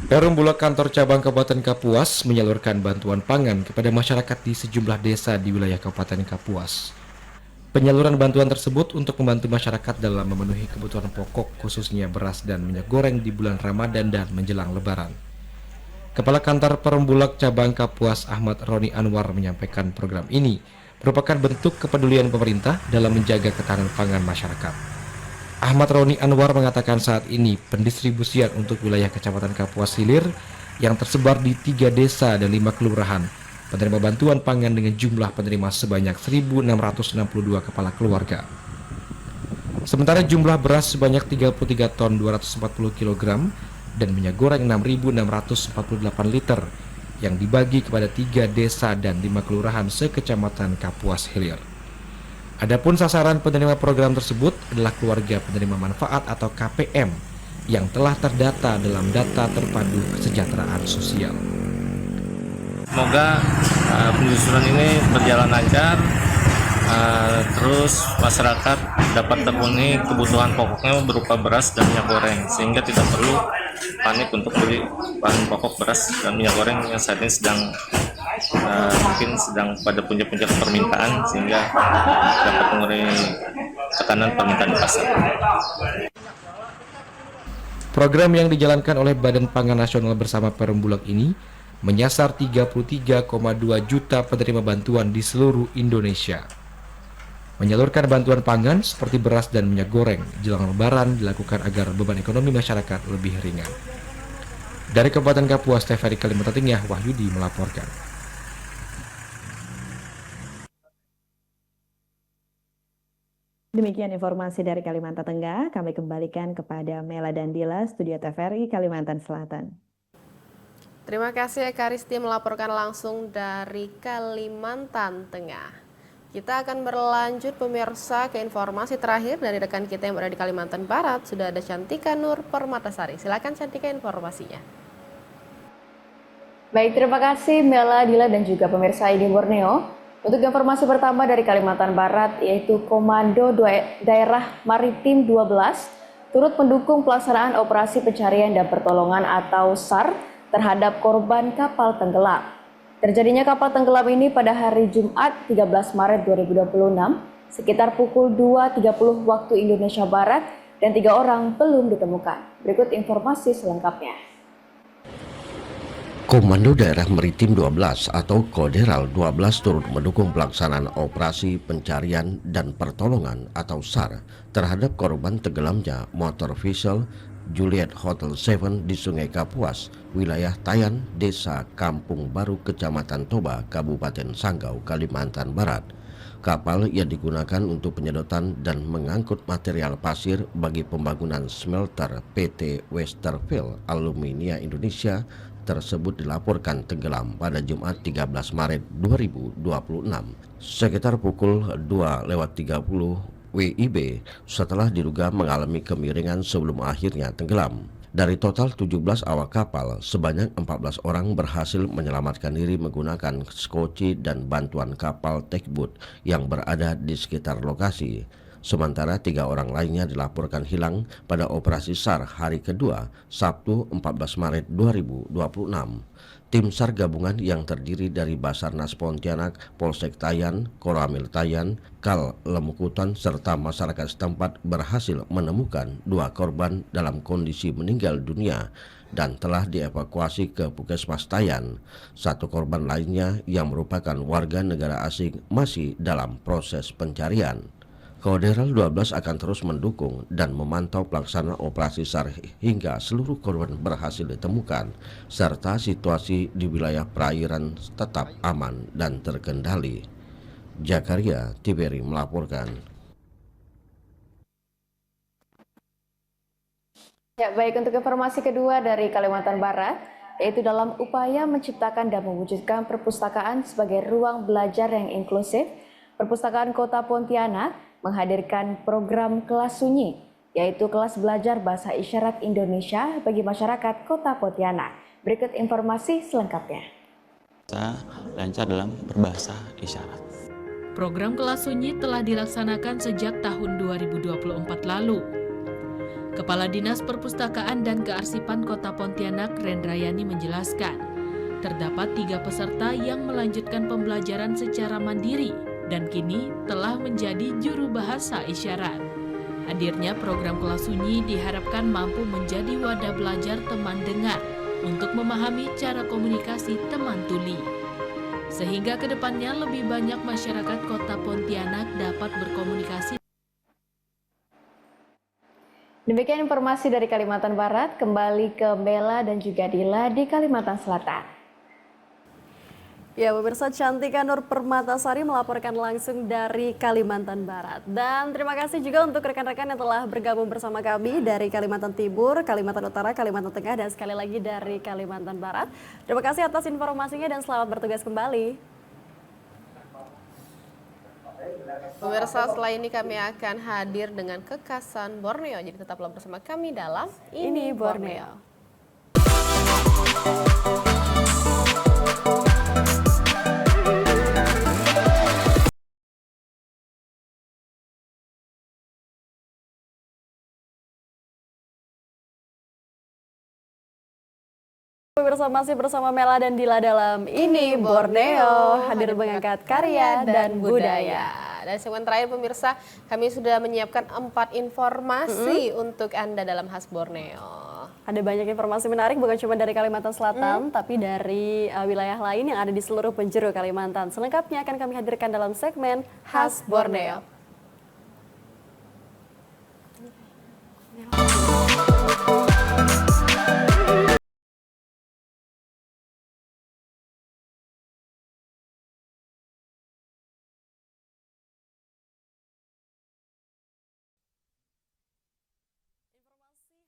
Perum Bulog Kantor Cabang Kabupaten Kapuas menyalurkan bantuan pangan kepada masyarakat di sejumlah desa di wilayah Kabupaten Kapuas. Penyaluran bantuan tersebut untuk membantu masyarakat dalam memenuhi kebutuhan pokok khususnya beras dan minyak goreng di bulan Ramadan dan menjelang Lebaran. Kepala Kantor Perum Bulog Cabang Kapuas Ahmad Roni Anwar menyampaikan program ini merupakan bentuk kepedulian pemerintah dalam menjaga ketahanan pangan masyarakat. Ahmad Roni Anwar mengatakan saat ini pendistribusian untuk wilayah Kecamatan Kapuas Hilir yang tersebar di 3 desa dan 5 kelurahan penerima bantuan pangan dengan jumlah penerima sebanyak 1.662 kepala keluarga. Sementara jumlah beras sebanyak 33 ton 240 kg dan minyak goreng 6.648 liter yang dibagi kepada 3 desa dan 5 kelurahan sekecamatan Kapuas Hilir. Adapun sasaran penerima program tersebut adalah keluarga penerima manfaat atau KPM yang telah terdata dalam data terpadu kesejahteraan sosial. Semoga penelusuran ini berjalan lancar, terus masyarakat dapat terpenuhi kebutuhan pokoknya berupa beras dan minyak goreng, sehingga tidak perlu panik untuk beli bahan pokok beras dan minyak goreng yang saat ini mungkin sedang pada puncak-puncak permintaan, sehingga dapat mengurangi tekanan permintaan di pasar. Program yang dijalankan oleh Badan Pangan Nasional bersama Perum Bulog ini menyasar 33,2 juta penerima bantuan di seluruh Indonesia. Menyalurkan bantuan pangan seperti beras dan minyak goreng jelang Lebaran dilakukan agar beban ekonomi masyarakat lebih ringan. Dari Kabupaten Kapuas, TVRI Kalimantan Tengah, Wahyudi melaporkan. Demikian informasi dari Kalimantan Tengah, kami kembalikan kepada Mela dan Dila, Studio TVRI Kalimantan Selatan. Terima kasih Karisti melaporkan langsung dari Kalimantan Tengah. Kita akan berlanjut pemirsa ke informasi terakhir dari rekan kita yang berada di Kalimantan Barat. Sudah ada Cantika Nur Permatasari. Silakan Cantika informasinya. Baik, terima kasih Mela, Dila dan juga pemirsa ID Borneo. Untuk informasi pertama dari Kalimantan Barat, yaitu Komando Daerah Maritim 12 turut mendukung pelaksanaan operasi pencarian dan pertolongan atau SAR terhadap korban kapal tenggelam. Terjadinya kapal tenggelam ini pada hari Jumat 13 Maret 2026 sekitar pukul 2.30 waktu Indonesia Barat dan 3 orang belum ditemukan. Berikut informasi selengkapnya. Komando Daerah Maritim 12 atau Koderal 12 turut mendukung pelaksanaan operasi pencarian dan pertolongan atau SAR terhadap korban tenggelamnya motor vessel Juliet Hotel 7 di Sungai Kapuas, wilayah Tayan, Desa Kampung Baru, Kecamatan Toba, Kabupaten Sanggau, Kalimantan Barat. Kapal yang digunakan untuk penyedotan dan mengangkut material pasir bagi pembangunan smelter PT Westerville Aluminia Indonesia tersebut dilaporkan tenggelam pada Jumat 13 Maret 2026 sekitar pukul 2:30 WIB setelah diduga mengalami kemiringan sebelum akhirnya tenggelam. Dari total 17 awak kapal, sebanyak 14 orang berhasil menyelamatkan diri menggunakan skoci dan bantuan kapal tugboat yang berada di sekitar lokasi. Sementara 3 orang lainnya dilaporkan hilang pada operasi SAR hari kedua, Sabtu 14 Maret 2026. Tim SAR gabungan yang terdiri dari Basarnas Pontianak, Polsek Tayan, Koramil Tayan, Kal Lemukutan, serta masyarakat setempat berhasil menemukan 2 korban dalam kondisi meninggal dunia dan telah dievakuasi ke Puskesmas Tayan. 1 korban lainnya yang merupakan warga negara asing masih dalam proses pencarian. Koderal 12 akan terus mendukung dan memantau pelaksanaan operasi SAR hingga seluruh korban berhasil ditemukan, serta situasi di wilayah perairan tetap aman dan terkendali. Jakaria Tiberi melaporkan. Ya, baik, untuk informasi kedua dari Kalimantan Barat, yaitu dalam upaya menciptakan dan mewujudkan perpustakaan sebagai ruang belajar yang inklusif, Perpustakaan Kota Pontianak menghadirkan program kelas sunyi, yaitu kelas belajar bahasa isyarat Indonesia bagi masyarakat Kota Pontianak. Berikut informasi selengkapnya. Lancar dalam berbahasa isyarat. Program kelas sunyi telah dilaksanakan sejak tahun 2024 lalu. Kepala Dinas Perpustakaan dan Kearsipan Kota Pontianak, Rendrayani menjelaskan, terdapat 3 peserta yang melanjutkan pembelajaran secara mandiri dan kini telah menjadi juru bahasa isyarat. Hadirnya program kelas sunyi diharapkan mampu menjadi wadah belajar teman dengar untuk memahami cara komunikasi teman tuli. Sehingga kedepannya lebih banyak masyarakat Kota Pontianak dapat berkomunikasi. Demikian informasi dari Kalimantan Barat, kembali ke Bella dan juga Dila di Kalimantan Selatan. Ya, pemirsa, Cantika Nur Permatasari melaporkan langsung dari Kalimantan Barat. Dan terima kasih juga untuk rekan-rekan yang telah bergabung bersama kami dari Kalimantan Timur, Kalimantan Utara, Kalimantan Tengah, dan sekali lagi dari Kalimantan Barat. Terima kasih atas informasinya dan selamat bertugas kembali. Pemirsa, setelah ini kami akan hadir dengan kekasan Borneo. Jadi tetaplah bersama kami dalam Ini Borneo. Pemirsa, masih bersama Mela dan Dila dalam Ini Borneo, hadir mengangkat karya dan budaya. Dan segmen terakhir pemirsa, kami sudah menyiapkan 4 informasi untuk Anda dalam khas Borneo. Ada banyak informasi menarik bukan cuma dari Kalimantan Selatan, tapi dari wilayah lain yang ada di seluruh penjuru Kalimantan. Selengkapnya akan kami hadirkan dalam segmen Khas Borneo.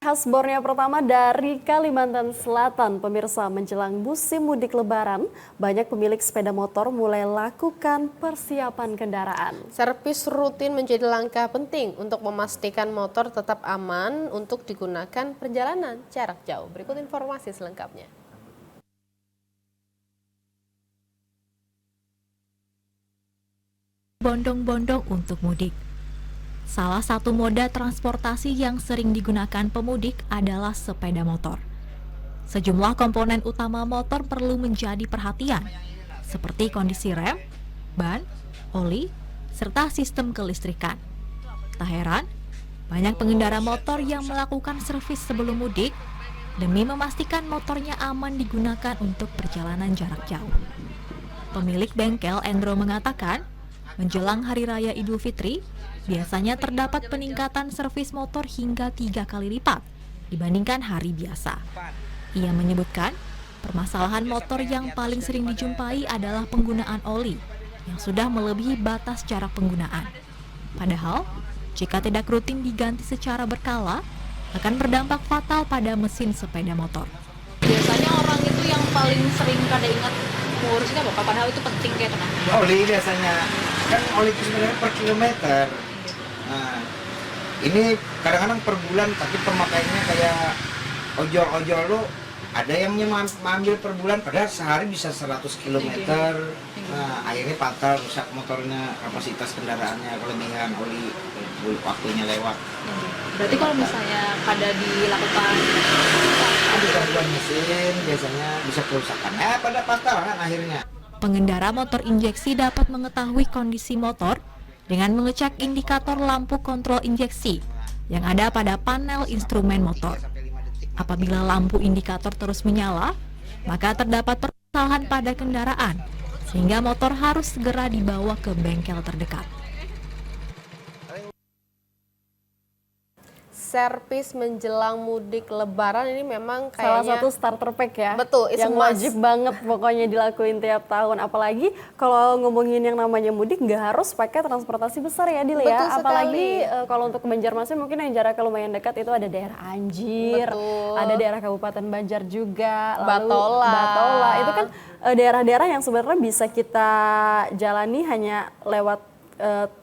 Khas Borneo pertama dari Kalimantan Selatan, pemirsa, menjelang musim mudik lebaran, banyak pemilik sepeda motor mulai lakukan persiapan kendaraan. Servis rutin menjadi langkah penting untuk memastikan motor tetap aman untuk digunakan perjalanan jarak jauh. Berikut informasi selengkapnya. Bondong-bondong untuk mudik. Salah satu moda transportasi yang sering digunakan pemudik adalah sepeda motor. Sejumlah komponen utama motor perlu menjadi perhatian, seperti kondisi rem, ban, oli, serta sistem kelistrikan. Tak heran, banyak pengendara motor yang melakukan servis sebelum mudik demi memastikan motornya aman digunakan untuk perjalanan jarak jauh. Pemilik bengkel Endro mengatakan, menjelang Hari Raya Idul Fitri, biasanya terdapat peningkatan servis motor hingga 3 kali lipat dibandingkan hari biasa. Ia menyebutkan, permasalahan motor yang paling sering dijumpai adalah penggunaan oli yang sudah melebihi batas jarak penggunaan. Padahal, jika tidak rutin diganti secara berkala, akan berdampak fatal pada mesin sepeda motor. Biasanya orang itu yang paling sering kada ingat mengurusnya apa? Padahal itu penting kayak tenang. Oli biasanya, kan oli itu sebenarnya per kilometer. Nah, ini kadang-kadang per bulan, tapi pemakaiannya kayak ojol-ojol lo, ada yang mengambil per bulan, padahal sehari bisa 100 km. Nah, akhirnya fatal, rusak motornya, kapasitas kendaraannya, kelebihan oli, waktunya lewat. Berarti kalau misalnya kada dilakukan ada gangguan mesin, biasanya bisa kerusakan. Pada fatal kan akhirnya. Pengendara motor injeksi dapat mengetahui kondisi motor dengan mengecek indikator lampu kontrol injeksi yang ada pada panel instrumen motor. Apabila lampu indikator terus menyala, maka terdapat permasalahan pada kendaraan, sehingga motor harus segera dibawa ke bengkel terdekat. Servis menjelang mudik lebaran ini memang Salah kayaknya satu starter pack ya. Betul, yang wajib banget pokoknya dilakuin tiap tahun. Apalagi kalau ngomongin yang namanya mudik nggak harus pakai transportasi besar ya, Dil ya. Betul Apalagi sekali. kalau untuk ke Banjarmasin mungkin yang jaraknya lumayan dekat itu ada daerah Anjir, Betul. ada daerah Kabupaten Banjar juga, lalu Batola. Batola. Itu kan daerah-daerah yang sebenarnya bisa kita jalani hanya lewat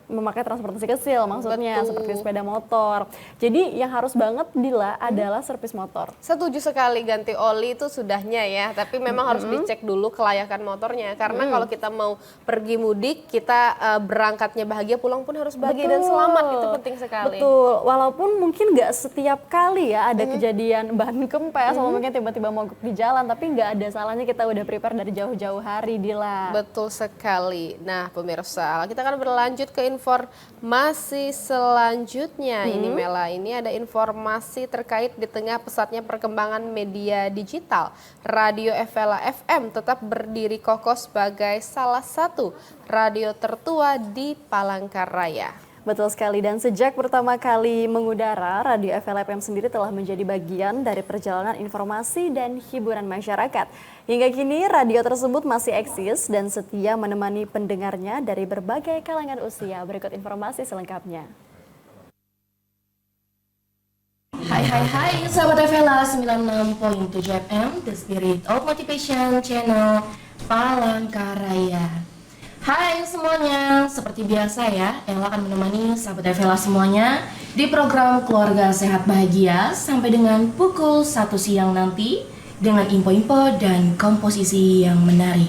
memakai transportasi kecil, maksudnya Betul. seperti sepeda motor. Jadi yang harus banget Dila adalah servis motor. Setuju sekali, ganti oli itu sudahnya ya, tapi memang harus dicek dulu kelayakan motornya. Karena kalau kita mau pergi mudik, kita berangkatnya bahagia, pulang pun harus bahagia dan selamat, itu penting sekali. Betul, walaupun mungkin nggak setiap kali ya ada kejadian ban kempes, atau mungkin tiba-tiba mogok di jalan, tapi nggak ada salahnya kita udah prepare dari jauh-jauh hari, Dila. Betul sekali. Nah pemirsa, kita akan berlanjut ke informasi selanjutnya. Ini Mela, ini ada informasi terkait di tengah pesatnya perkembangan media digital. Radio Evela FM tetap berdiri kokoh sebagai salah satu radio tertua di Palangkaraya. Betul sekali, dan sejak pertama kali mengudara, Radio FL FM sendiri telah menjadi bagian dari perjalanan informasi dan hiburan masyarakat. Hingga kini, radio tersebut masih eksis dan setia menemani pendengarnya dari berbagai kalangan usia. Berikut informasi selengkapnya. Hai, sahabat FLA 96.7 FM, The Spirit of Motivation Channel Palangkaraya. Hai semuanya, seperti biasa ya, Ella akan menemani sahabat FLA semuanya di program Keluarga Sehat Bahagia sampai dengan pukul 1 siang nanti dengan info-info dan komposisi yang menarik.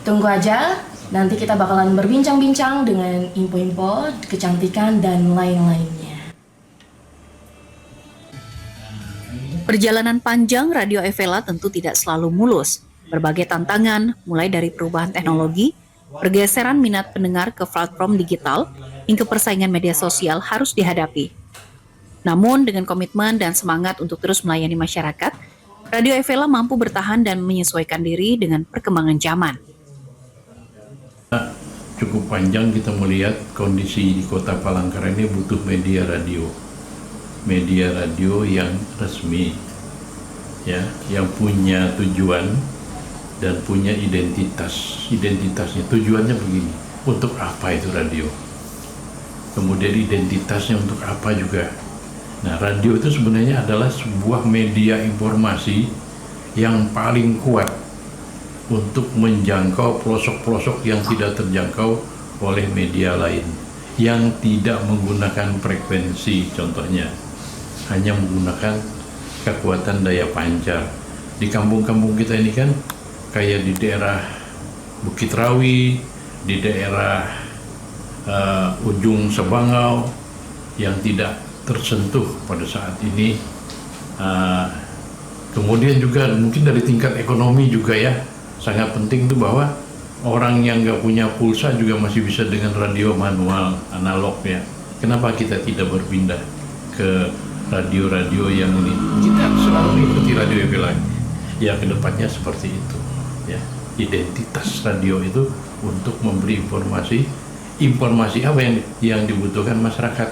Tunggu aja, nanti kita bakalan berbincang-bincang dengan info-info, kecantikan, dan lain-lainnya. Perjalanan panjang Radio Evela tentu tidak selalu mulus. Berbagai tantangan, mulai dari perubahan teknologi, pergeseran minat pendengar ke platform digital, hingga persaingan media sosial harus dihadapi. Namun dengan komitmen dan semangat untuk terus melayani masyarakat, Radio Evela mampu bertahan dan menyesuaikan diri dengan perkembangan zaman. Cukup panjang kita melihat kondisi di Kota Palangkaraya ini butuh media radio yang resmi, ya, yang punya tujuan dan punya identitasnya. Tujuannya begini, untuk apa itu radio? Kemudian identitasnya untuk apa juga? Nah, radio itu sebenarnya adalah sebuah media informasi yang paling kuat untuk menjangkau pelosok-pelosok yang tidak terjangkau oleh media lain, yang tidak menggunakan frekuensi, contohnya hanya menggunakan kekuatan daya pancar. Di kampung-kampung kita ini kan kayak di daerah Bukit Rawi, di daerah ujung Sebangau yang tidak tersentuh pada saat ini. Kemudian juga mungkin dari tingkat ekonomi juga ya, sangat penting tuh bahwa orang yang nggak punya pulsa juga masih bisa dengan radio manual, analog ya. Kenapa kita tidak berpindah ke radio-radio yang ini? Kita selalu mengikuti Radio Evela. Ya, kedepannya seperti itu ya. Identitas radio itu untuk memberi informasi apa yang dibutuhkan masyarakat.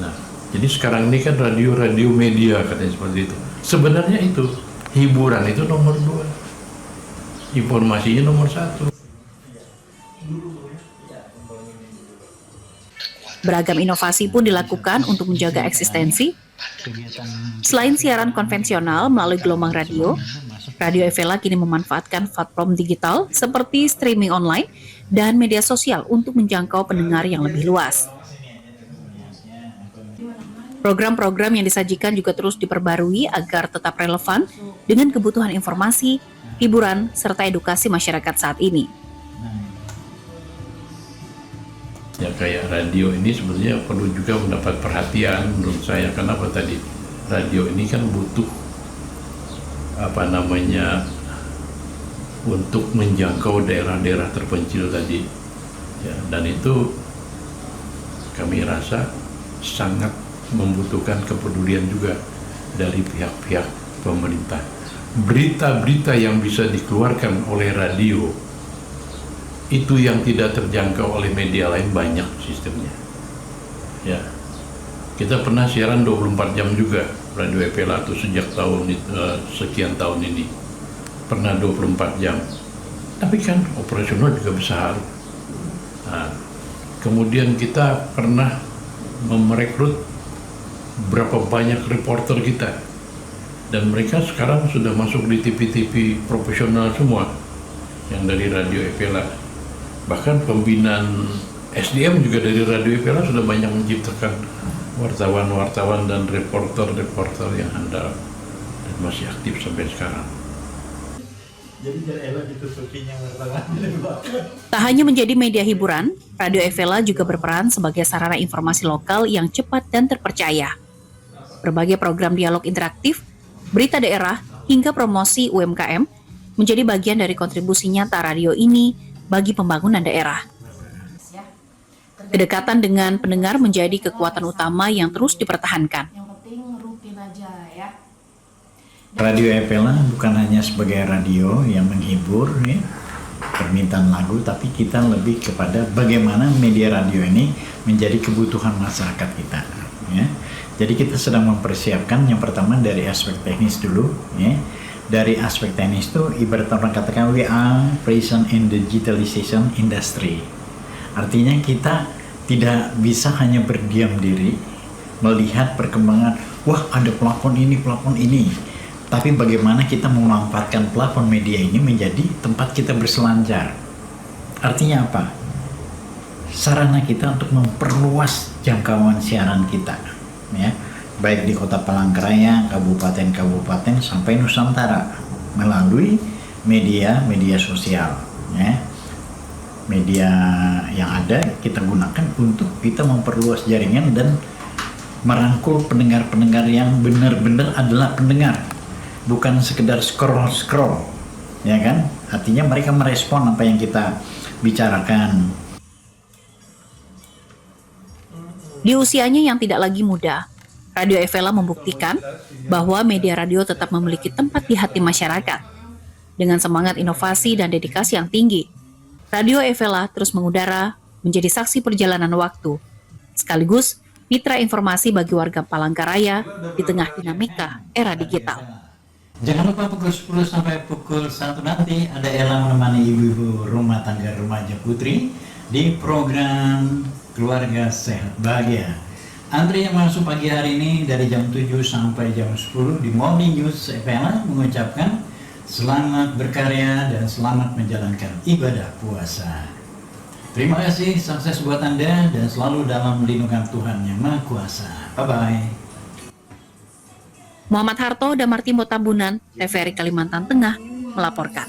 Nah, jadi sekarang ini kan radio media katanya seperti itu. Sebenarnya itu hiburan itu nomor 2, informasinya nomor 1. Beragam inovasi pun dilakukan untuk menjaga eksistensi. Selain siaran konvensional melalui gelombang radio, Radio Evela kini memanfaatkan platform digital seperti streaming online dan media sosial untuk menjangkau pendengar yang lebih luas. Program-program yang disajikan juga terus diperbarui agar tetap relevan dengan kebutuhan informasi, hiburan, serta edukasi masyarakat saat ini. Ya, kayak radio ini sebenarnya perlu juga mendapat perhatian menurut saya. Kenapa tadi? Radio ini kan butuh untuk menjangkau daerah-daerah terpencil tadi. Ya, dan itu kami rasa sangat membutuhkan kepedulian juga dari pihak-pihak pemerintah. Berita-berita yang bisa dikeluarkan oleh radio itu yang tidak terjangkau oleh media lain banyak sistemnya. Ya, kita pernah siaran 24 jam juga Radio Evela itu sejak sekian tahun ini pernah 24 jam. Tapi kan operasional juga besar. Nah, kemudian kita pernah merekrut berapa banyak reporter kita, dan mereka sekarang sudah masuk di TV-TV profesional semua yang dari Radio Evela. Bahkan pembinaan SDM juga dari Radio Evela sudah banyak menciptakan wartawan-wartawan dan reporter-reporter yang handal dan masih aktif sampai sekarang. Tak hanya menjadi media hiburan, Radio Evela juga berperan sebagai sarana informasi lokal yang cepat dan terpercaya. Berbagai program dialog interaktif, berita daerah, hingga promosi UMKM menjadi bagian dari kontribusi nyata radio ini bagi pembangunan daerah. Kedekatan dengan pendengar menjadi kekuatan utama yang terus dipertahankan. Radio Evela bukan hanya sebagai radio yang menghibur ya, permintaan lagu, tapi kita lebih kepada bagaimana media radio ini menjadi kebutuhan masyarakat kita ya. Jadi kita sedang mempersiapkan yang pertama dari aspek teknis dulu ya. Dari aspek teknis itu ibarat orang katakan we are present in the digitalization industry. Artinya kita tidak bisa hanya berdiam diri melihat perkembangan, wah ada plafon ini. Tapi bagaimana kita memanfaatkan platform media ini menjadi tempat kita berselancar. Artinya apa? Sarana kita untuk memperluas jangkauan siaran kita, ya, baik di Kota Palangkaraya, kabupaten-kabupaten sampai Nusantara melalui media sosial, ya. Media yang ada kita gunakan untuk kita memperluas jaringan dan merangkul pendengar-pendengar yang benar-benar adalah pendengar. Bukan sekedar scroll, ya kan? Artinya mereka merespon apa yang kita bicarakan. Di usianya yang tidak lagi muda, Radio Evela membuktikan bahwa media radio tetap memiliki tempat di hati masyarakat. Dengan semangat inovasi dan dedikasi yang tinggi, Radio Evela terus mengudara menjadi saksi perjalanan waktu, sekaligus mitra informasi bagi warga Palangkaraya di tengah dinamika era digital. Jangan lupa pukul 10 sampai pukul 1 nanti ada Ella menemani ibu-ibu rumah tangga remaja putri di program Keluarga Sehat Bahagia. Antri yang masuk pagi hari ini dari jam 7 sampai jam 10 di Morning News Evela mengucapkan selamat berkarya dan selamat menjalankan ibadah puasa. Terima kasih, sukses buat Anda dan selalu dalam lindungan Tuhan Yang Maha Kuasa. Bye-bye. Muhammad Harto, Damar Timur Tambunan, TVRI Kalimantan Tengah melaporkan.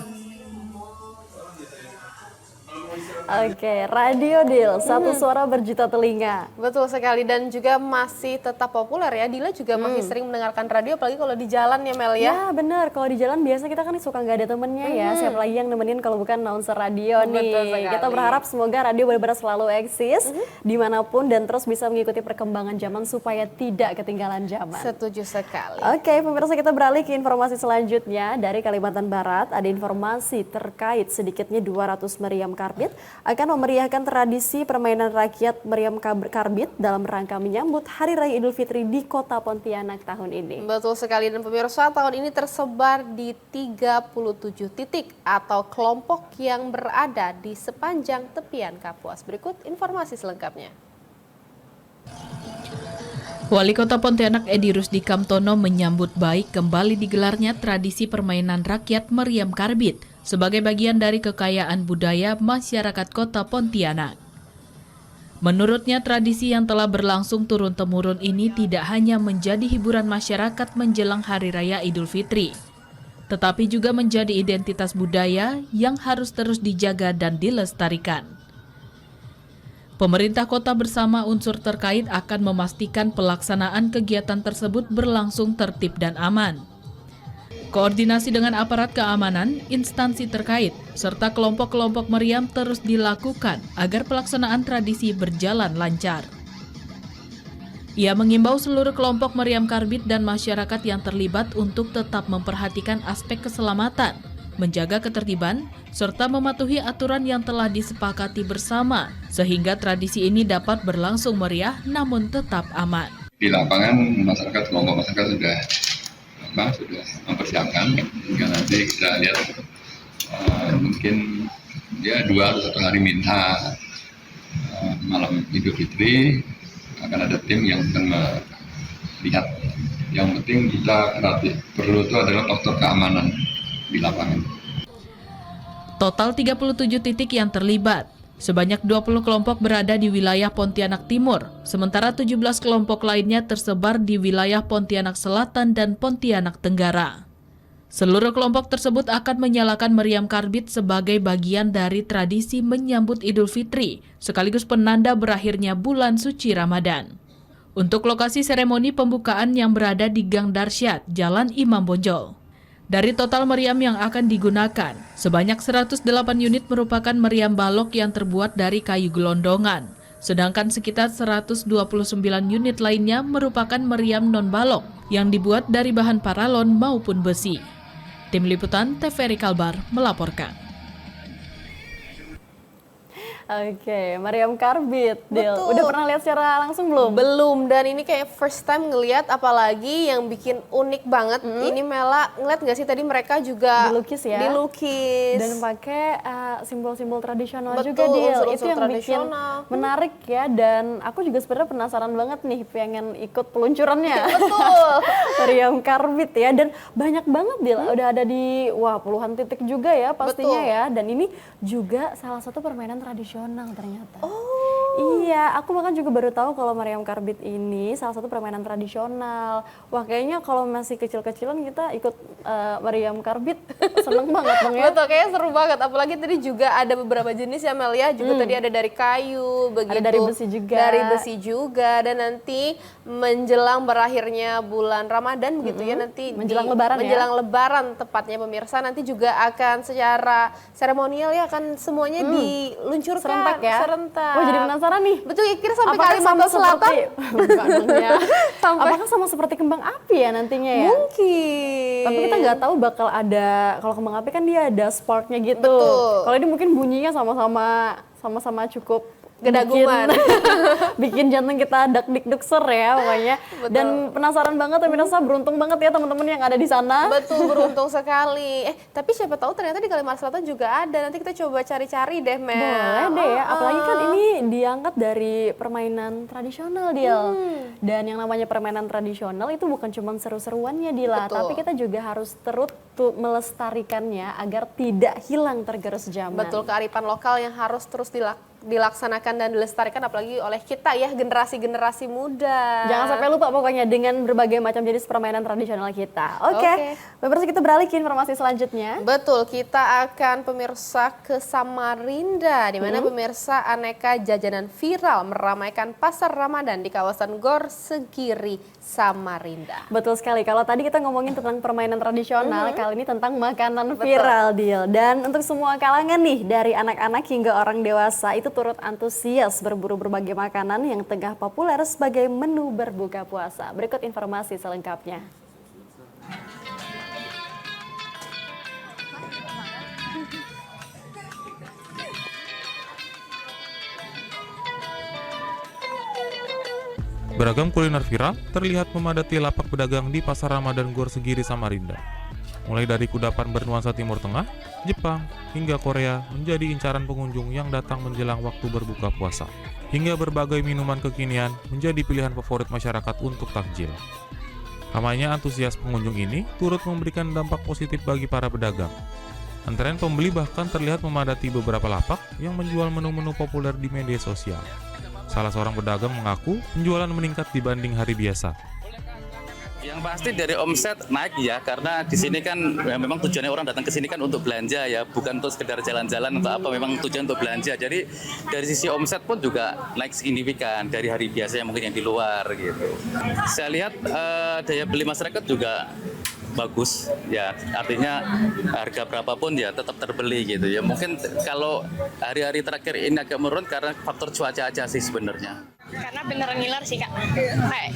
Oke, Radio Dil, satu suara berjuta telinga. Betul sekali, dan juga masih tetap populer ya. Dila juga masih sering mendengarkan radio, apalagi kalau di jalan ya Mel ya. Ya benar, kalau di jalan biasa kita kan suka nggak ada temennya ya. Siapa lagi yang nemenin kalau bukan announcer radio nih. Kita berharap semoga radio benar-benar selalu eksis dimanapun dan terus bisa mengikuti perkembangan zaman supaya tidak ketinggalan zaman. Setuju sekali. Oke, pemirsa, kita beralih ke informasi selanjutnya dari Kalimantan Barat. Ada informasi terkait sedikitnya 200 meriam karbit akan memeriahkan tradisi permainan rakyat meriam karbit dalam rangka menyambut Hari Raya Idul Fitri di Kota Pontianak tahun ini. Betul sekali, dan pemirsa, tahun ini tersebar di 37 titik atau kelompok yang berada di sepanjang tepian Kapuas. Berikut informasi selengkapnya. Wali Kota Pontianak Edi Rusdi Kamtono menyambut baik kembali digelarnya tradisi permainan rakyat meriam karbit sebagai bagian dari kekayaan budaya masyarakat Kota Pontianak. Menurutnya, tradisi yang telah berlangsung turun-temurun ini tidak hanya menjadi hiburan masyarakat menjelang Hari Raya Idul Fitri, tetapi juga menjadi identitas budaya yang harus terus dijaga dan dilestarikan. Pemerintah kota bersama unsur terkait akan memastikan pelaksanaan kegiatan tersebut berlangsung tertib dan aman. Koordinasi dengan aparat keamanan, instansi terkait, serta kelompok-kelompok meriam terus dilakukan agar pelaksanaan tradisi berjalan lancar. Ia mengimbau seluruh kelompok meriam karbit dan masyarakat yang terlibat untuk tetap memperhatikan aspek keselamatan, menjaga ketertiban, serta mematuhi aturan yang telah disepakati bersama, sehingga tradisi ini dapat berlangsung meriah namun tetap aman. Di lapangan masyarakat, kelompok masyarakat sudah mempersiapkan, hingga nanti kita lihat mungkin ya 2 atau 1 hari minta malam Idul Fitri akan ada tim yang akan melihat. Yang penting kita perlu itu adalah faktor keamanan di lapangan. Total 37 titik yang terlibat. Sebanyak 20 kelompok berada di wilayah Pontianak Timur, sementara 17 kelompok lainnya tersebar di wilayah Pontianak Selatan dan Pontianak Tenggara. Seluruh kelompok tersebut akan menyalakan meriam karbit sebagai bagian dari tradisi menyambut Idul Fitri, sekaligus penanda berakhirnya bulan suci Ramadan. Untuk lokasi seremoni pembukaan yang berada di Gang Darsyad, Jalan Imam Bonjol. Dari total meriam yang akan digunakan, sebanyak 108 unit merupakan meriam balok yang terbuat dari kayu gelondongan, sedangkan sekitar 129 unit lainnya merupakan meriam non-balok yang dibuat dari bahan paralon maupun besi. Tim Liputan TVRI Kalbar melaporkan. Oke, meriam karbit, Dil. Udah pernah lihat secara langsung belum? Belum, dan ini kayak first time ngelihat, apalagi yang bikin unik banget. Ini Mela, ngeliat nggak sih tadi mereka juga dilukis ya? Dilukis. Dan pakai simbol-simbol tradisional Betul, juga, Dil. unsur-unsur Itu yang bikin menarik ya, dan aku juga sebenarnya penasaran banget nih, pengen ikut peluncurannya. Betul. Meriam karbit ya, dan banyak banget, Dil. Udah ada di puluhan titik juga ya pastinya ya, dan ini juga salah satu permainan tradisional ternyata. Iya, aku bahkan juga baru tahu kalau meriam karbit ini salah satu permainan tradisional. Wah, kayaknya kalau masih kecil-kecilan kita ikut meriam karbit seneng banget Bang ya. Betul, kayaknya seru banget. Apalagi tadi juga ada beberapa jenis ya Mel ya. Juga tadi ada dari kayu, begitu. Ada dari besi juga. Dari besi juga, dan nanti menjelang berakhirnya bulan Ramadan begitu ya, nanti menjelang Lebaran menjelang Lebaran tepatnya pemirsa, nanti juga akan secara seremonial ya, akan semuanya diluncurkan serentak ya. Serentak. Wah, jadi penasaran penasaran nih. Betul, kira sampai Apakah Kalimantan Selatan? Bukan dong ya. Sampai Apakah sama seperti kembang api ya nantinya ya? mungkin. Tapi kita nggak tahu bakal ada, kalau kembang api kan dia ada sparknya gitu. Betul. Kalau ini mungkin bunyinya sama-sama cukup Gedaguman. bikin jantung kita dak-dik-duk ser ya pokoknya. Betul. Dan penasaran banget, pemirsa, beruntung banget ya teman-teman yang ada di sana. Betul, beruntung sekali. Tapi siapa tahu ternyata di Kalimantan Selatan juga ada. Nanti kita coba cari-cari deh, Mel. Boleh deh ya, apalagi kan ini diangkat dari permainan tradisional, Dil. Dan yang namanya permainan tradisional itu bukan cuma seru-seruannya, Dila, Betul. tapi kita juga harus terus melestarikannya agar tidak hilang tergerus zaman. Betul, kearifan lokal yang harus terus dilaksanakan dan dilestarikan apalagi oleh kita ya, generasi-generasi muda. Jangan sampai lupa pokoknya dengan berbagai macam jenis permainan tradisional kita. Oke. Pemirsa, kita beralih ke informasi selanjutnya. Betul, kita akan pemirsa ke Samarinda, di mana pemirsa aneka jajanan viral meramaikan pasar Ramadan di kawasan Gor Segiri, Samarinda. Betul sekali. Kalau tadi kita ngomongin tentang permainan tradisional, kali ini tentang makanan viral, Dil. Dan untuk semua kalangan nih, dari anak-anak hingga orang dewasa itu turut antusias berburu berbagai makanan yang tengah populer sebagai menu berbuka puasa. Berikut informasi selengkapnya. Beragam kuliner viral terlihat memadati lapak pedagang di Pasar Ramadan Gor Segiri, Samarinda. Mulai dari kudapan bernuansa Timur Tengah, Jepang, hingga Korea menjadi incaran pengunjung yang datang menjelang waktu berbuka puasa. Hingga berbagai minuman kekinian menjadi pilihan favorit masyarakat untuk takjil. Ramainya antusias pengunjung ini turut memberikan dampak positif bagi para pedagang. Antrean pembeli bahkan terlihat memadati beberapa lapak yang menjual menu-menu populer di media sosial. Salah seorang pedagang mengaku penjualan meningkat dibanding hari biasa. Yang pasti dari omset naik ya, karena di sini kan ya, memang tujuannya orang datang ke sini kan untuk belanja ya, bukan untuk sekedar jalan-jalan atau apa, memang tujuan untuk belanja. Jadi dari sisi omset pun juga naik signifikan dari hari biasa yang mungkin yang di luar gitu. Saya lihat daya beli masyarakat juga bagus ya, artinya harga berapapun ya tetap terbeli gitu ya. Mungkin kalau hari-hari terakhir ini agak menurun karena faktor cuaca aja sih sebenarnya. Karena beneran ngiler sih Kak, kayak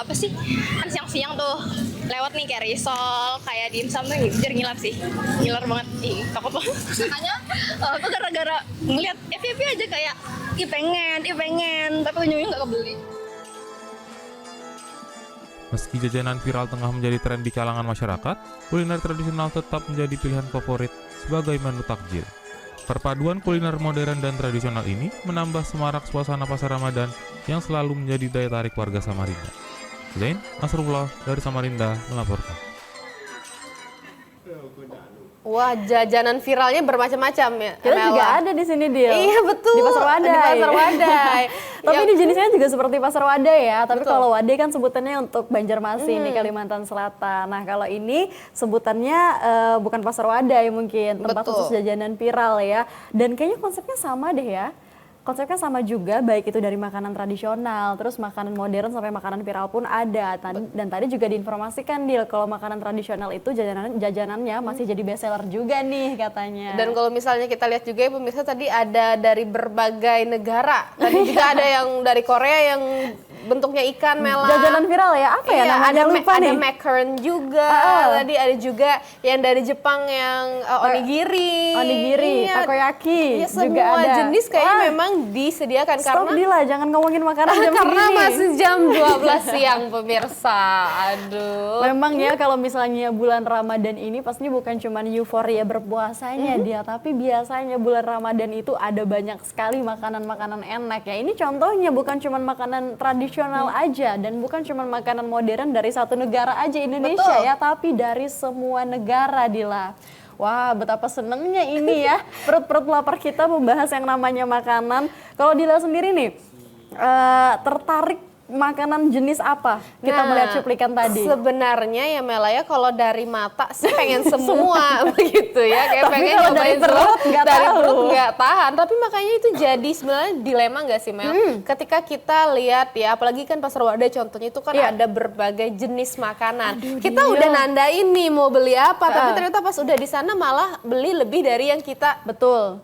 apa sih, kan siang-siang tuh lewat nih kayak risol, kayak dimsum tuh jadi ngiler sih, ngiler banget, takut banget. Makanya aku gara-gara ngeliat FYP aja kayak ih pengen, tapi ujung-ujungnya nggak kebeli. Meski jajanan viral tengah menjadi tren di kalangan masyarakat, kuliner tradisional tetap menjadi pilihan favorit sebagai menu takjil. Perpaduan kuliner modern dan tradisional ini menambah semarak suasana pasar Ramadan yang selalu menjadi daya tarik warga Samarinda. Zain Nasrullah dari Samarinda melaporkan. Wah, jajanan viralnya bermacam-macam ya. Kita juga ada di sini, Dil. Iya, betul. Di Pasar Wadai. Di Pasar Wadai. Tapi ini jenisnya juga seperti Pasar Wadai ya. Tapi kalau Wadai kan sebutannya untuk Banjarmasin di Kalimantan Selatan. Nah, kalau ini sebutannya bukan Pasar Wadai mungkin, tempat khusus jajanan viral ya. Dan kayaknya konsepnya sama deh ya. Konsepnya sama juga, baik itu dari makanan tradisional, terus makanan modern sampai makanan viral pun ada. Dan tadi juga diinformasikan, Dil, kalau makanan tradisional itu jajanannya masih jadi best seller juga nih katanya. Dan kalau misalnya kita lihat juga ya pemirsa, tadi ada dari berbagai negara. Tadi juga ada yang dari Korea yang bentuknya ikan Mela. Jajanan viral ya, apa ya namanya, lupa nih. Ada macaron juga, tadi ada juga yang dari Jepang yang onigiri. Onigiri, takoyaki ya, semua juga ada. Jenis kayaknya memang disediakan. Stop, karena Dila, jangan ngomongin makanan jam karena segini. masih jam 12 siang pemirsa. Aduh. Memang ya kalau misalnya bulan Ramadan ini pastinya bukan cuma euforia berpuasanya dia, tapi biasanya bulan Ramadan itu ada banyak sekali makanan-makanan enak ya. Ini contohnya bukan cuma makanan tradisional aja dan bukan cuma makanan modern dari satu negara aja Indonesia ya, tapi dari semua negara, Dila. Wah, betapa senengnya ini ya, perut-perut lapar kita membahas yang namanya makanan. Kalau Dila sendiri nih, tertarik makanan jenis apa kita melihat cuplikan tadi? Sebenarnya ya Mela ya, kalau dari mata sih pengen semua begitu ya, kayak Tapi pengen kalau nyobain dari perut semua, nggak dari tahu. perut nggak tahan. Tapi makanya itu jadi sebenarnya dilema nggak sih Mel? Ketika kita lihat ya, apalagi kan Pasar Wadah contohnya itu kan ada berbagai jenis makanan. Kita udah nandain nih mau beli apa, tapi ternyata pas udah di sana malah beli lebih dari yang kita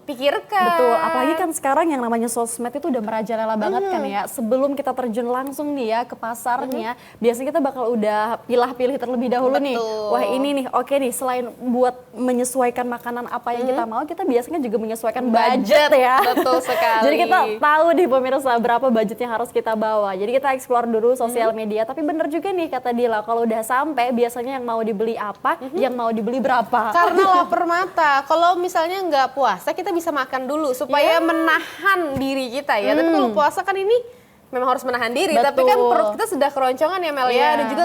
pikirkan. Betul, apalagi kan sekarang yang namanya sosmed itu udah merajalela banget kan ya. Sebelum kita terjun langsung nih ya ke pasarnya, biasanya kita bakal udah pilah-pilih terlebih dahulu nih. Wah ini nih, oke nih, selain buat menyesuaikan makanan apa yang kita mau, kita biasanya juga menyesuaikan budget ya. Betul sekali. Jadi kita tahu nih pemirsa berapa budget yang harus kita bawa. Jadi kita explore dulu sosial media, tapi bener juga nih kata Dila, kalau udah sampai biasanya yang mau dibeli apa, yang mau dibeli berapa. Karena lapar mata. Kalau misalnya nggak puasa, kita bisa makan dulu supaya menahan diri kita ya. Tapi kalau puasa kan ini memang harus menahan diri. Tapi kan perut kita sudah keroncongan ya Mel ya. Dan juga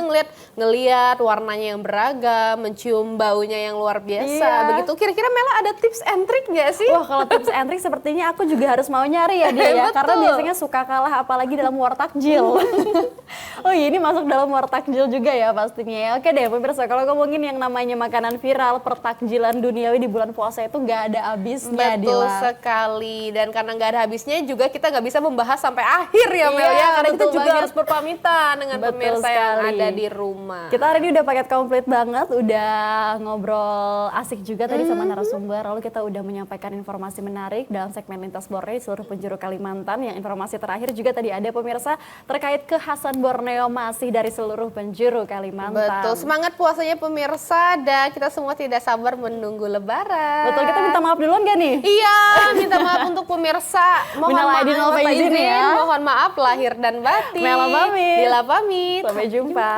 ngelihat warnanya yang beragam, mencium baunya yang luar biasa. Begitu. Kira-kira Mela ada tips and trick nggak sih? Wah, kalau tips and trick sepertinya aku juga harus mau nyari ya dia ya. Karena biasanya suka kalah apalagi dalam war takjil. Oh iya, ini masuk dalam war takjil juga ya pastinya ya. Oke deh pemirsa, kalau ngomongin yang namanya makanan viral, pertakjilan duniawi di bulan puasa itu nggak ada habisnya. Betul sekali. Dan karena nggak ada habisnya juga kita nggak bisa membahas sampai akhir ya Mel ya. Karena kita juga harus berpamitan dengan pemirsa yang ada di rumah. Kita hari ini udah paket komplit banget, udah ngobrol asik juga tadi sama narasumber. Lalu kita udah menyampaikan informasi menarik dalam segmen Lintas Borneo di seluruh penjuru Kalimantan. Yang informasi terakhir juga tadi ada pemirsa terkait kekhasan Borneo masih dari seluruh penjuru Kalimantan. Betul, semangat puasanya pemirsa dan kita semua tidak sabar menunggu lebaran. Betul, kita minta maaf duluan gak nih? Iya, minta maaf untuk pemirsa. Mohon maaf lahir dan batin. Mela pamit. Dila pamit. Sampai jumpa.